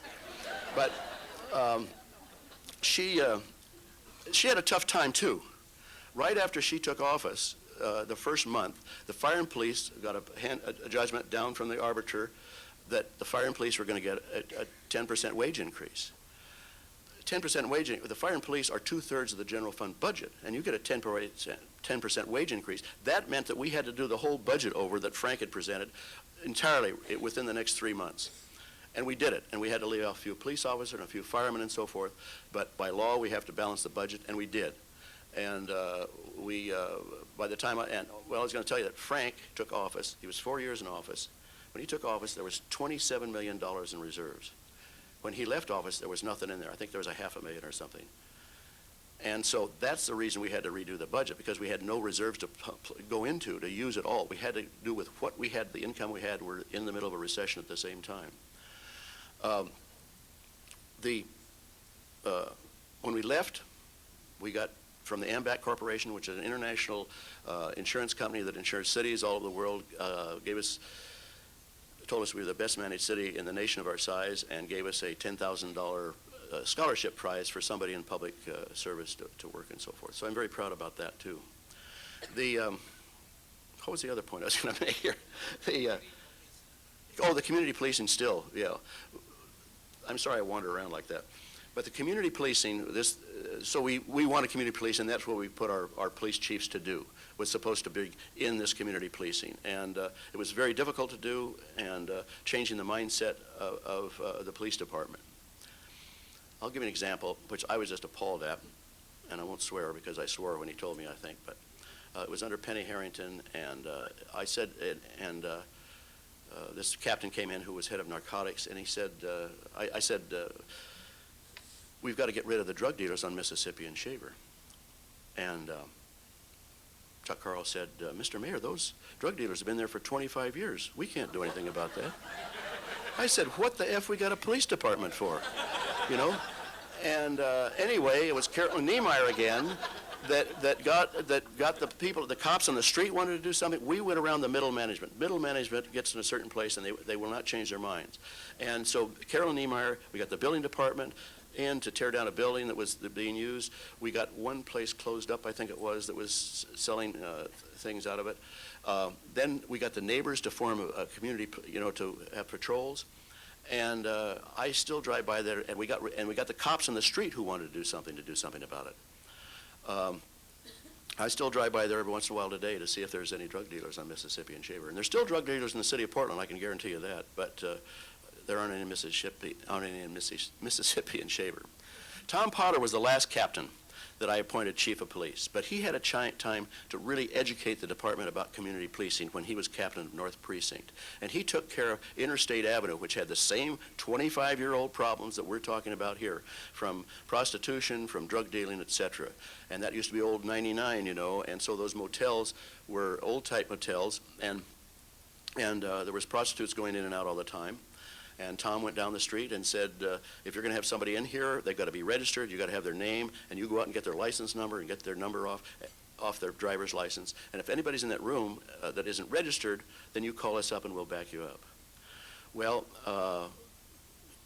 Speaker 6: But she had a tough time, too. Right after she took office, the first month, the fire and police got a judgment down from the arbiter that the fire and police were going to get a 10% wage increase. 10% wage, the fire and police are 2/3 of the general fund budget, and you get a 10% wage increase. That meant that we had to do the whole budget over that Frank had presented entirely within the next 3 months. And we did it, and we had to lay off a few police officers and a few firemen and so forth, but by law we have to balance the budget, and we did. And by the time I was going to tell you that Frank took office. He was 4 years in office. When he took office, there was $27 million in reserves. When he left office, there was nothing in there. I think there was $500,000 or something. And so that's the reason we had to redo the budget, because we had no reserves to go into, to use at all. We had to do with what we had, the income we had. We're in the middle of a recession at the same time. When we left, we got from the AMBAC Corporation, which is an international insurance company that insures cities all over the world, told us we were the best managed city in the nation of our size, and gave us a $10,000 scholarship prize for somebody in public service to work and so forth. So I'm very proud about that too. What was the other point I was going to make here? The community policing still, yeah. I'm sorry I wander around like that. But the community policing, so we want a community police, and that's what we put our police chiefs to do, was supposed to be in this community policing. And it was very difficult to do, and changing the mindset of the police department. I'll give you an example, which I was just appalled at, and I won't swear because I swore when he told me, I think, but it was under Penny Harrington, and I said, this captain came in who was head of narcotics, and he said, I said, we've got to get rid of the drug dealers on Mississippi and Shaver. And Chuck Carl said, Mr. Mayor, those drug dealers have been there for 25 years. We can't do anything about that. I said, what the F we got a police department for? You know? And anyway, it was Carolyn Niemeyer again that got the people, the cops on the street wanted to do something. We went around the middle management. Middle management gets in a certain place, and they will not change their minds. And so Carolyn Niemeyer, we got the building department in to tear down a building that was being used. We got one place closed up, I think it was, that was selling things out of it. Then we got the neighbors to form a community, to have patrols. And I still drive by there, and we got the cops on the street who wanted to do something about it. I still drive by there every once in a while today to see if there's any drug dealers on Mississippi and Shaver. And there's still drug dealers in the city of Portland, I can guarantee you that. But there aren't any in Mississippi and Shaver. Tom Potter was the last captain that I appointed chief of police, but he had a time to really educate the department about community policing when he was captain of North Precinct. And he took care of Interstate Avenue, which had the same 25-year-old problems that we're talking about here, from prostitution, from drug dealing, etc. And that used to be Old 99, and so those motels were old-type motels, and there was prostitutes going in and out all the time. And Tom went down the street and said, if you're going to have somebody in here, they've got to be registered, you've got to have their name, and you go out and get their license number and get their number off their driver's license. And if anybody's in that room that isn't registered, then you call us up and we'll back you up. Well,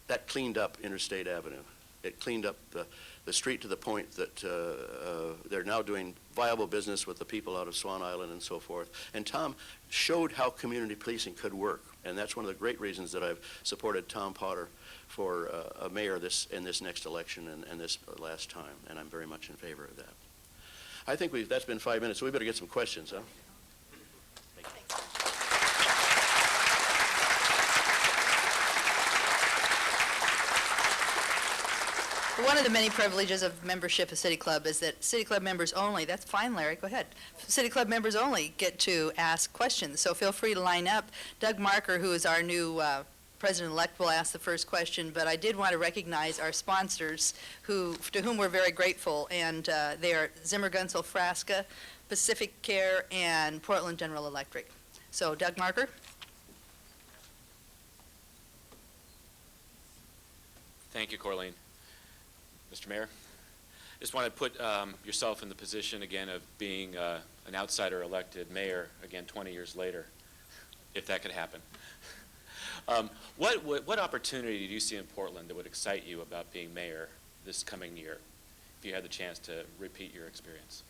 Speaker 6: that cleaned up Interstate Avenue. It cleaned up the street to the point that they're now doing viable business with the people out of Swan Island and so forth. And Tom showed how community policing could work. And that's one of the great reasons that I've supported Tom Potter for a mayor in this next election and this last time. And I'm very much in favor of that. I think that's been 5 minutes, so we better get some questions, huh? Thank you.
Speaker 5: One of the many privileges of membership of City Club is that City Club members only, that's fine, Larry, go ahead. City Club members only get to ask questions, so feel free to line up. Doug Marker, who is our new president-elect, will ask the first question, but I did want to recognize our sponsors, to whom we're very grateful, and they are Zimmer Gunsel Frasca, Pacific Care, and Portland General Electric. So, Doug Marker.
Speaker 7: Thank you, Corleen. Mr. Mayor, just want to put yourself in the position again of being an outsider elected mayor again 20 years later, if that could happen. What opportunity do you see in Portland that would excite you about being mayor this coming year, if you had the chance to repeat your experience?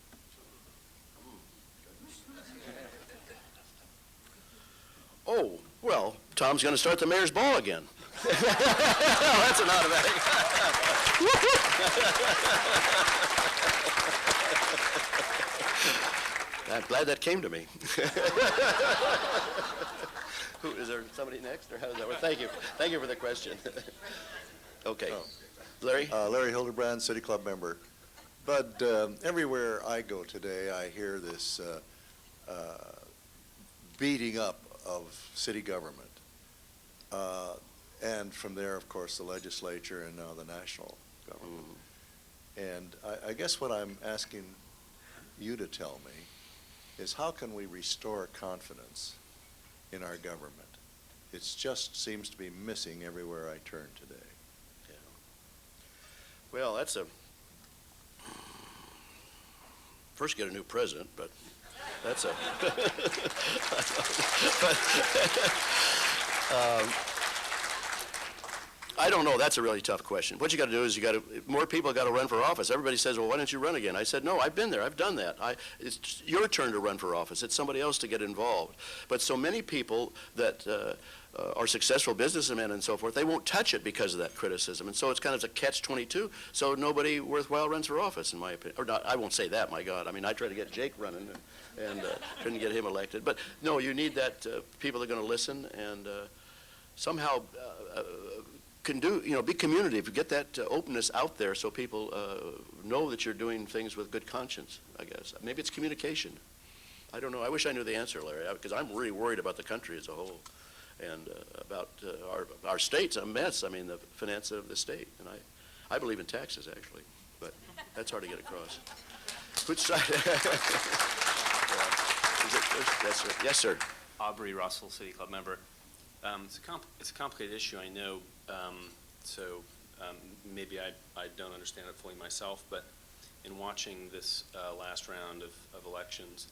Speaker 6: Oh, well, Tom's going to start the mayor's ball again. That's an automatic. I'm glad that came to me. Who, is there somebody next, or how does that work? Thank you. Thank you for the question. Okay. Larry?
Speaker 8: Larry Hildebrand, City Club member. Bud, everywhere I go today, I hear this beating up of city government. And from there, of course, the legislature and now the national government. And I guess what I'm asking you to tell me is how can we restore confidence in our government? It just seems to be missing everywhere I turn today.
Speaker 6: Yeah. Well, that's a... First get a new president, but that's a... I don't know. That's a really tough question. What you got to do is more people got to run for office. Everybody says, well, why don't you run again? I said, no, I've been there. I've done that. It's your turn to run for office. It's somebody else to get involved. But so many people that are successful businessmen and so forth, they won't touch it because of that criticism. And so it's kind of a catch-22. So nobody worthwhile runs for office, in my opinion. Or not, I won't say that, my God. I mean, I tried to get Jake running and couldn't get him elected. But no, you need that people that are going to listen and somehow can do, be community. If you get that openness out there so people know that you're doing things with good conscience, I guess. Maybe it's communication. I don't know. I wish I knew the answer, Larry, because I'm really worried about the country as a whole and about our state's a mess. I mean, the finance of the state. And I believe in taxes, actually, but that's hard to get across. Which side? Yes, sir. Yes, sir.
Speaker 9: Aubrey Russell, City Club member. It's a complicated issue, I know, maybe I don't understand it fully myself, but in watching this last round of elections,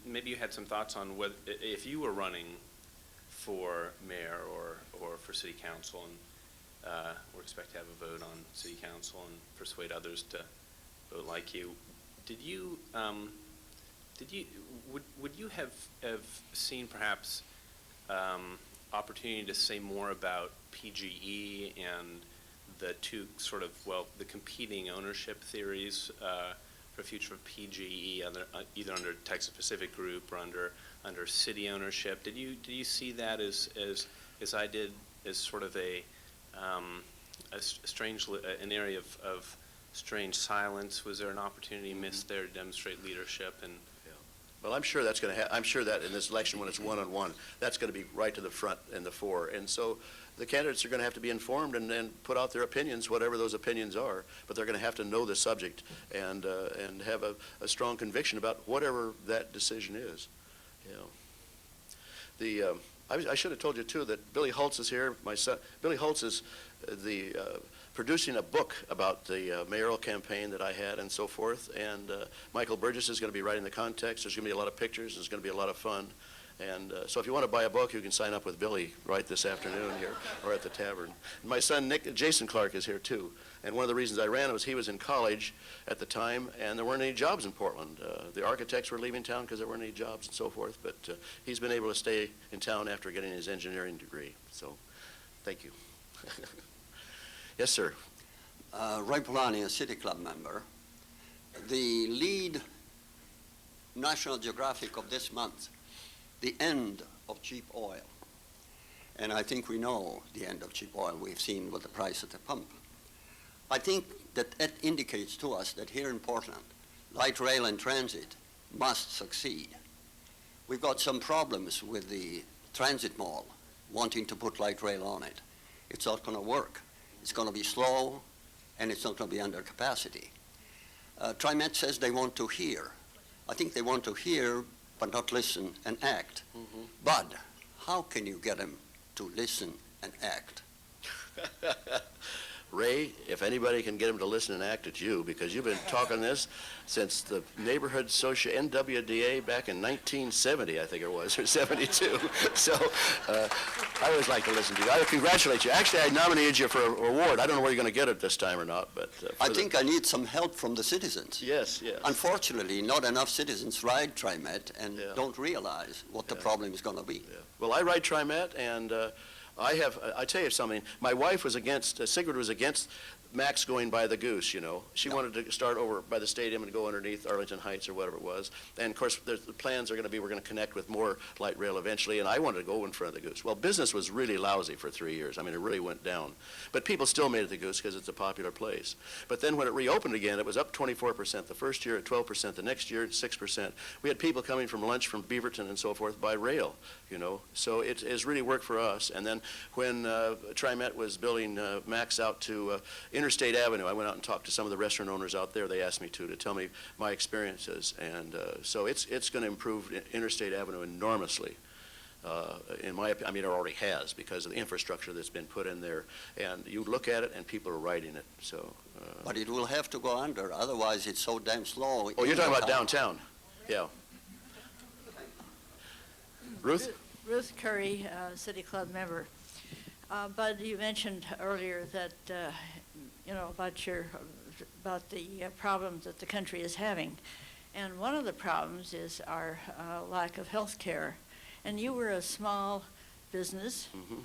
Speaker 9: maybe you had some thoughts on whether, if you were running for mayor or for city council and or expect to have a vote on city council and persuade others to vote like you, would you have seen perhaps opportunity to say more about PGE and the two sort of, the competing ownership theories for the future of PGE, either under Texas Pacific Group or under city ownership? Did you see that as I did, as sort of an area of strange silence? Was there an opportunity missed there to demonstrate leadership? And
Speaker 6: well, I'm sure that's going to I'm sure that in this election when it's one-on-one, that's going to be right to the front and the fore. And so the candidates are going to have to be informed and put out their opinions, whatever those opinions are, but they're going to have to know the subject and have a strong conviction about whatever that decision is. I should have told you, too, that Billy Holtz is here. My son, Billy Holtz is producing a book about the mayoral campaign that I had and so forth. And Michael Burgess is going to be writing the context. There's going to be a lot of pictures. There's going to be a lot of fun. And so if you want to buy a book, you can sign up with Billy right this afternoon here or at the Tavern. And my son, Jason Clark, is here, too. And one of the reasons I ran was he was in college at the time, and there weren't any jobs in Portland. The architects were leaving town because there weren't any jobs and so forth. But he's been able to stay in town after getting his engineering degree. So thank you. Yes, sir.
Speaker 10: Ray Polani, a City Club member. The lead National Geographic of this month, the end of cheap oil. And I think we know the end of cheap oil. We've seen what the price at the pump. I think that it indicates to us that here in Portland, light rail and transit must succeed. We've got some problems with the transit mall wanting to put light rail on it. It's not going to work. It's going to be slow, and it's not going to be under capacity. TriMet says they want to hear. I think they want to hear, but not listen and act. Mm-hmm. Bud, how can you get them to listen and act?
Speaker 6: Ray, if anybody can get him to listen and act, it's you, because you've been talking this since the Neighborhood Association, NWDA, back in 1970, I think it was, or 72. So I always like to listen to you. I congratulate you. Actually, I nominated you for an award. I don't know where you're going to get it this time or not, but...
Speaker 10: I think I need some help from the citizens.
Speaker 6: Yes, yes.
Speaker 10: Unfortunately, not enough citizens ride TriMet and
Speaker 6: Yeah.
Speaker 10: don't realize what the problem is going to be.
Speaker 6: Yeah. Well, I ride TriMet, and I tell you something, my wife was against, Sigrid was against Max going by the Goose, you know. She wanted to start over by the stadium and go underneath Arlington Heights or whatever it was. And of course, the plans are going to be we're going to connect with more light rail eventually, and I wanted to go in front of the Goose. Well, business was really lousy for 3 years. I mean, it really went down. But people still made it the Goose because it's a popular place. But then when it reopened again, it was up 24% the first year, at 12% the next year, at 6%. We had people coming from lunch from Beaverton and so forth by rail, you know. So it has really worked for us. And then when TriMet was building Max out to Interstate Avenue, I went out and talked to some of the restaurant owners out there. They asked me to tell me my experiences, and so it's going to improve Interstate Avenue enormously. In my opinion, I mean, it already has because of the infrastructure that's been put in there. And you look at it, and people are riding it. So.
Speaker 10: But it will have to go under, otherwise it's so damn slow.
Speaker 6: Oh, you're talking about downtown, yeah. Ruth?
Speaker 11: Ruth Curry, City Club member. Bud, you mentioned earlier that, you know, about the problems that the country is having. And one of the problems is our lack of health care. And you were a small business.
Speaker 6: Mm-hmm.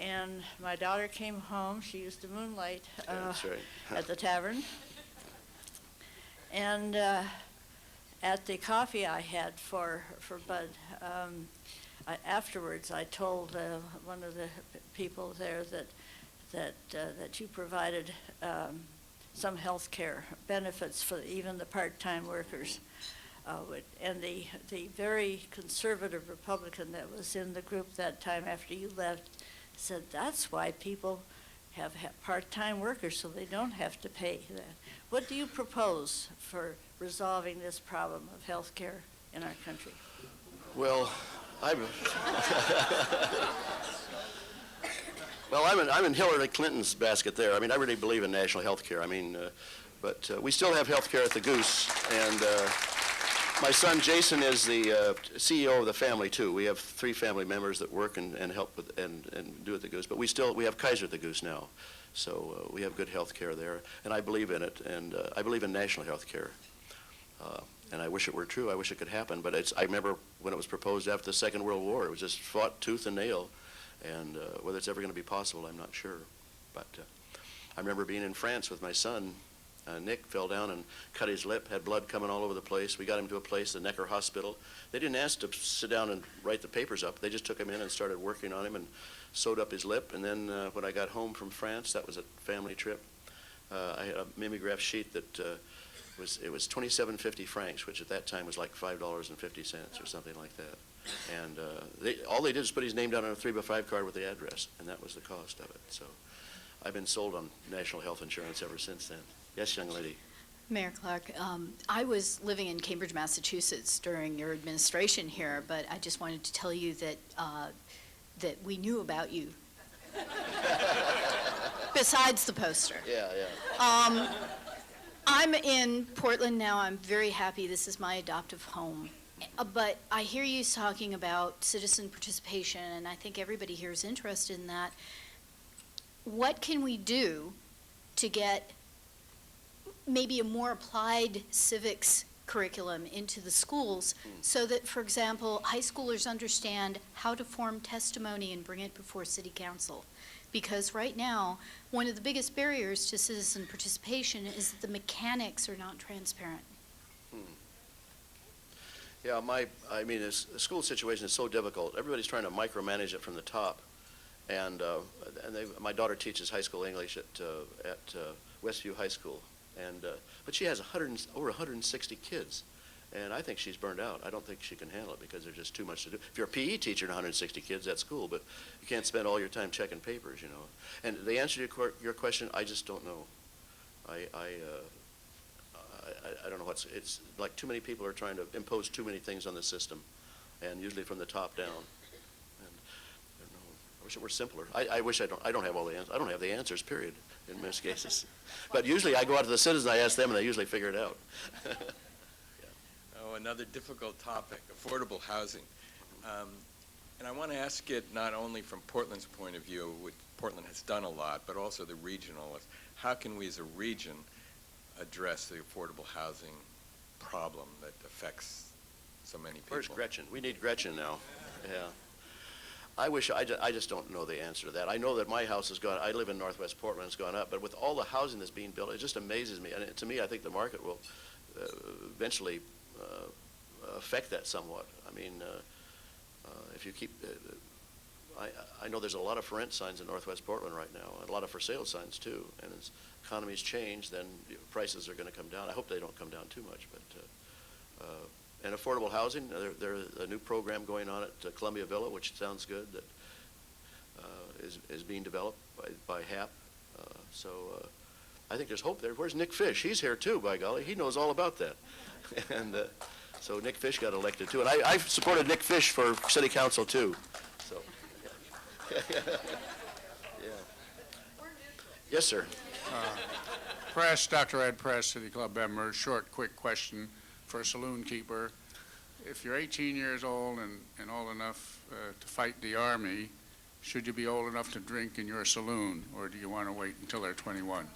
Speaker 11: And my daughter came home. She used to moonlight
Speaker 6: That's right.
Speaker 11: at the Tavern. And at the coffee I had for Bud, afterwards I told one of the people there that you provided some health care benefits for even the part-time workers. And the very conservative Republican that was in the group that time after you left said that's why people have part-time workers, so they don't have to pay that. What do you propose for resolving this problem of health care in our country?
Speaker 6: Well, I'm in Hillary Clinton's basket there. I mean, I really believe in national health care. I mean, but we still have health care at the Goose, and my son Jason is the CEO of the family too. We have 3 family members that work and help with and do at the Goose, but we have Kaiser at the Goose now, so we have good health care there, and I believe in it, and I believe in national health care. And I wish it were true. I wish it could happen. But I remember when it was proposed after the Second World War, it was just fought tooth and nail. And whether it's ever going to be possible, I'm not sure. But I remember being in France with my son. Nick fell down and cut his lip, had blood coming all over the place. We got him to a place, the Necker Hospital. They didn't ask to sit down and write the papers up. They just took him in and started working on him and sewed up his lip. And then when I got home from France, that was a family trip, I had a mimeograph sheet that it was 27.50 francs, which at that time was like $5.50 or something like that. And all they did is put his name down on a 3x5 card with the address, and that was the cost of it. So I've been sold on national health insurance ever since then. Yes, young lady.
Speaker 12: Mayor Clark, I was living in Cambridge, Massachusetts during your administration here, but I just wanted to tell you that that we knew about you. Besides the poster.
Speaker 6: Yeah, yeah.
Speaker 12: I'm in Portland now. I'm very happy. This is my adoptive home. But I hear you talking about citizen participation, and I think everybody here is interested in that. What can we do to get maybe a more applied civics curriculum into the schools so that, for example, high schoolers understand how to form testimony and bring it before city council? Because right now, one of the biggest barriers to citizen participation is that the mechanics are not transparent.
Speaker 6: Yeah, I mean, the school situation is so difficult. Everybody's trying to micromanage it from the top. And my daughter teaches high school English at Westview High School. But she has over 160 kids. And I think she's burned out. I don't think she can handle it because there's just too much to do. If you're a PE teacher and 160 kids, that's cool, but you can't spend all your time checking papers, you know. And the answer to your question, I just don't know. I don't know it's like too many people are trying to impose too many things on the system, and usually from the top down. And I don't know. wish it were simpler. I wish I don't have all the answers. I don't have the answers, period, in most cases. But usually I go out to the citizens, I ask them, and they usually figure it out.
Speaker 3: Oh, another difficult topic, affordable housing. And I want to ask it not only from Portland's point of view, which Portland has done a lot, but also the regional. How can we as a region address the affordable housing problem that affects so many people?
Speaker 6: Where's Gretchen? We need Gretchen now. Yeah. I just don't know the answer to that. I know that my house has gone, I live in Northwest Portland, it's gone up, but with all the housing that's being built, it just amazes me. And to me, I think the market will eventually affect that somewhat. I mean, if you keep, I know there's a lot of for rent signs in Northwest Portland right now, and a lot of for sale signs too. And as economies change, then prices are going to come down. I hope they don't come down too much, but and affordable housing, there's a new program going on at Columbia Villa, which sounds good, that is being developed by HAP. So I think there's hope there. Where's Nick Fish? He's here too, by golly. He knows all about that. And so Nick Fish got elected too. And I've supported Nick Fish for city council too. So, yeah. Yes, sir.
Speaker 13: Press, Dr. Ed Press, City Club member. Short, quick question for a saloon keeper. If you're 18 years old and old enough to fight the Army, should you be old enough to drink in your saloon, or do you want to wait until they're 21?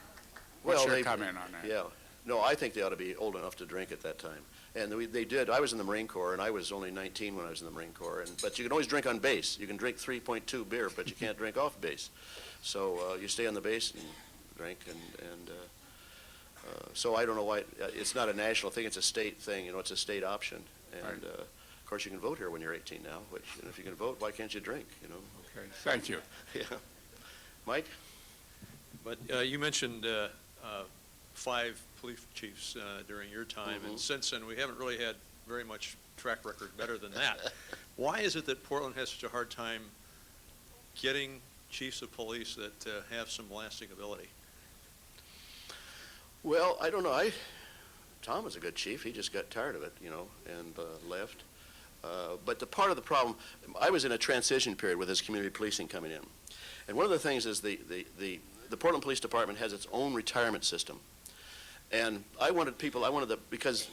Speaker 13: What's your comment on that?
Speaker 6: Yeah. No, I think they ought to be old enough to drink at that time. And they did. I was in the Marine Corps, and I was only 19 when I was in the Marine Corps. But you can always drink on base. You can drink 3.2 beer, but you can't drink off base. So you stay on the base and drink. So I don't know why. It's not a national thing. It's a state thing. It's a state option. And,
Speaker 13: right.
Speaker 6: Of course, you can vote here when you're 18 now. Which, and if you can vote, why can't you drink?
Speaker 13: Okay. Thank you.
Speaker 6: Yeah. Mike?
Speaker 14: But you mentioned 5 police chiefs during your time, and since then we haven't really had very much track record better than that. Why is it that Portland has such a hard time getting chiefs of police that have some lasting ability?
Speaker 6: Well, I don't know. Tom was a good chief. He just got tired of it, and left. But the part of the problem, I was in a transition period with this community policing coming in. And one of the things is the Portland Police Department has its own retirement system. And because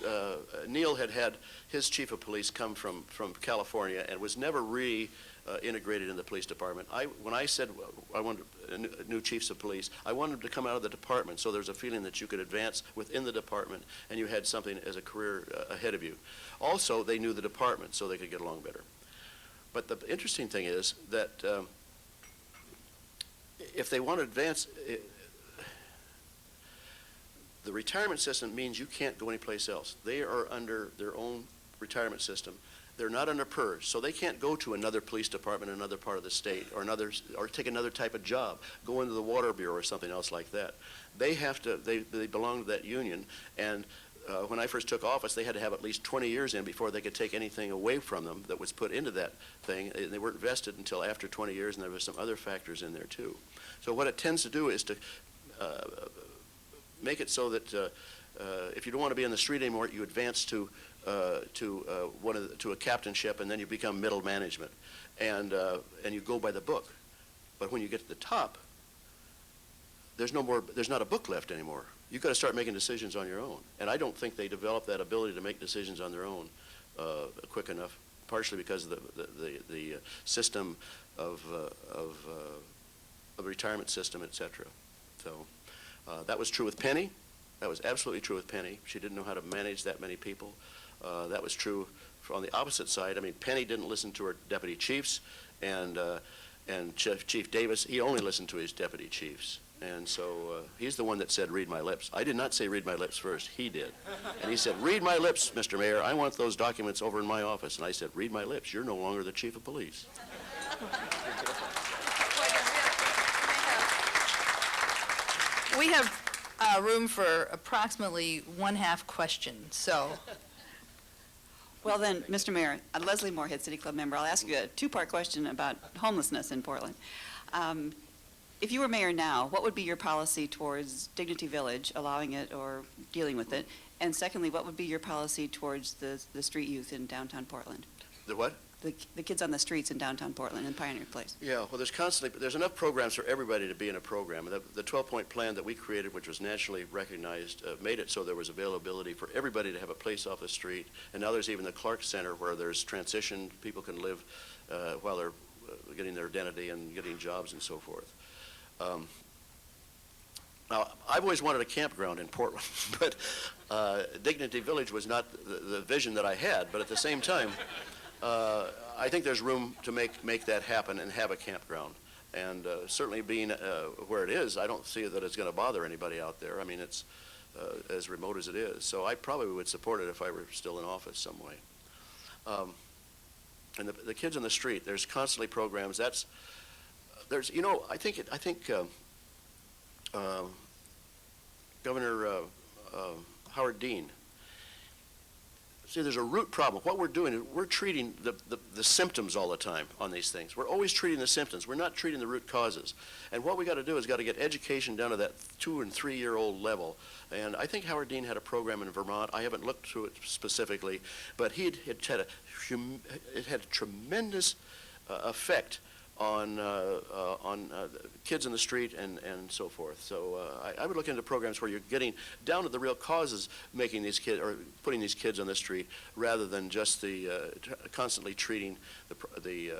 Speaker 6: Neil had his chief of police come from California and was never integrated in the police department. When I said I wanted new chiefs of police, I wanted them to come out of the department, so there's a feeling that you could advance within the department and you had something as a career ahead of you. Also, they knew the department, so they could get along better. But the interesting thing is that if they want to advance, the retirement system means you can't go anyplace else. They are under their own retirement system. They're not under PERS, so they can't go to another police department in another part of the state or take another type of job, go into the Water Bureau or something else like that. They belong to that union, and when I first took office, they had to have at least 20 years in before they could take anything away from them that was put into that thing. And they weren't vested until after 20 years, and there were some other factors in there too. So what it tends to do is to make it so that if you don't want to be on the street anymore, you advance to a captainship, and then you become middle management, and you go by the book. But when you get to the top, there's not a book left anymore. You've got to start making decisions on your own. And I don't think they develop that ability to make decisions on their own quick enough, partially because of the system of retirement system, et cetera. So that was true with Penny. That was absolutely true with Penny. She didn't know how to manage that many people. That was true on the opposite side. I mean, Penny didn't listen to her deputy chiefs, and Chief Davis, he only listened to his deputy chiefs. And so he's the one that said, read my lips. I did not say read my lips first. He did. And he said, read my lips, Mr. Mayor. I want those documents over in my office. And I said, read my lips. You're no longer the chief of police.
Speaker 5: We have room for approximately 1/2 question, so.
Speaker 15: Well then, Mr. Mayor, Leslie Moorhead, City Club member, I'll ask you a 2-part question about homelessness in Portland. If you were mayor now, what would be your policy towards Dignity Village, allowing it or dealing with it? And secondly, what would be your policy towards the street youth in downtown Portland?
Speaker 6: The what?
Speaker 15: the kids on the streets in downtown Portland and Pioneer Place?
Speaker 6: Yeah, well, there's enough programs for everybody to be in a program. The 12-point plan that we created, which was nationally recognized, made it so there was availability for everybody to have a place off the street. And now there's even the Clark Center where there's transition. People can live while they're getting their identity and getting jobs and so forth. Now, I've always wanted a campground in Portland, but Dignity Village was not the vision that I had. But at the same time, I think there's room to make that happen and have a campground. And certainly being where it is, I don't see that it's going to bother anybody out there. I mean, it's as remote as it is. So I probably would support it if I were still in office some way. And the kids on the street, there's constantly programs. I think Governor Howard Dean. See, there's a root problem. What we're doing is we're treating the symptoms all the time on these things. We're always treating the symptoms. We're not treating the root causes. And what we got to do is got to get education down to that 2- and 3-year-old level. And I think Howard Dean had a program in Vermont. I haven't looked to it specifically, but it had a tremendous effect on kids in the street and so forth. So I would look into programs where you're getting down to the real causes, making these kids or putting these kids on the street, rather than just constantly treating the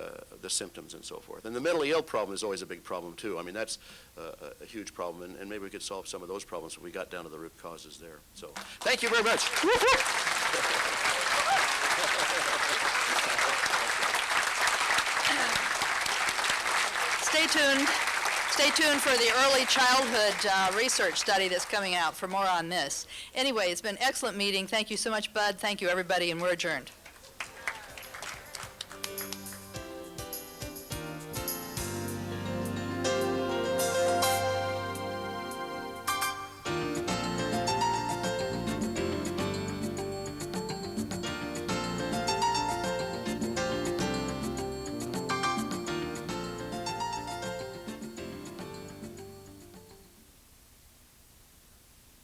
Speaker 6: symptoms and so forth. And the mentally ill problem is always a big problem too. I mean, that's a huge problem, and maybe we could solve some of those problems if we got down to the root causes there. So thank you very much.
Speaker 5: Stay tuned for the early childhood research study that's coming out for more on this. Anyway, it's been an excellent meeting. Thank you so much, Bud. Thank you, everybody, and we're adjourned.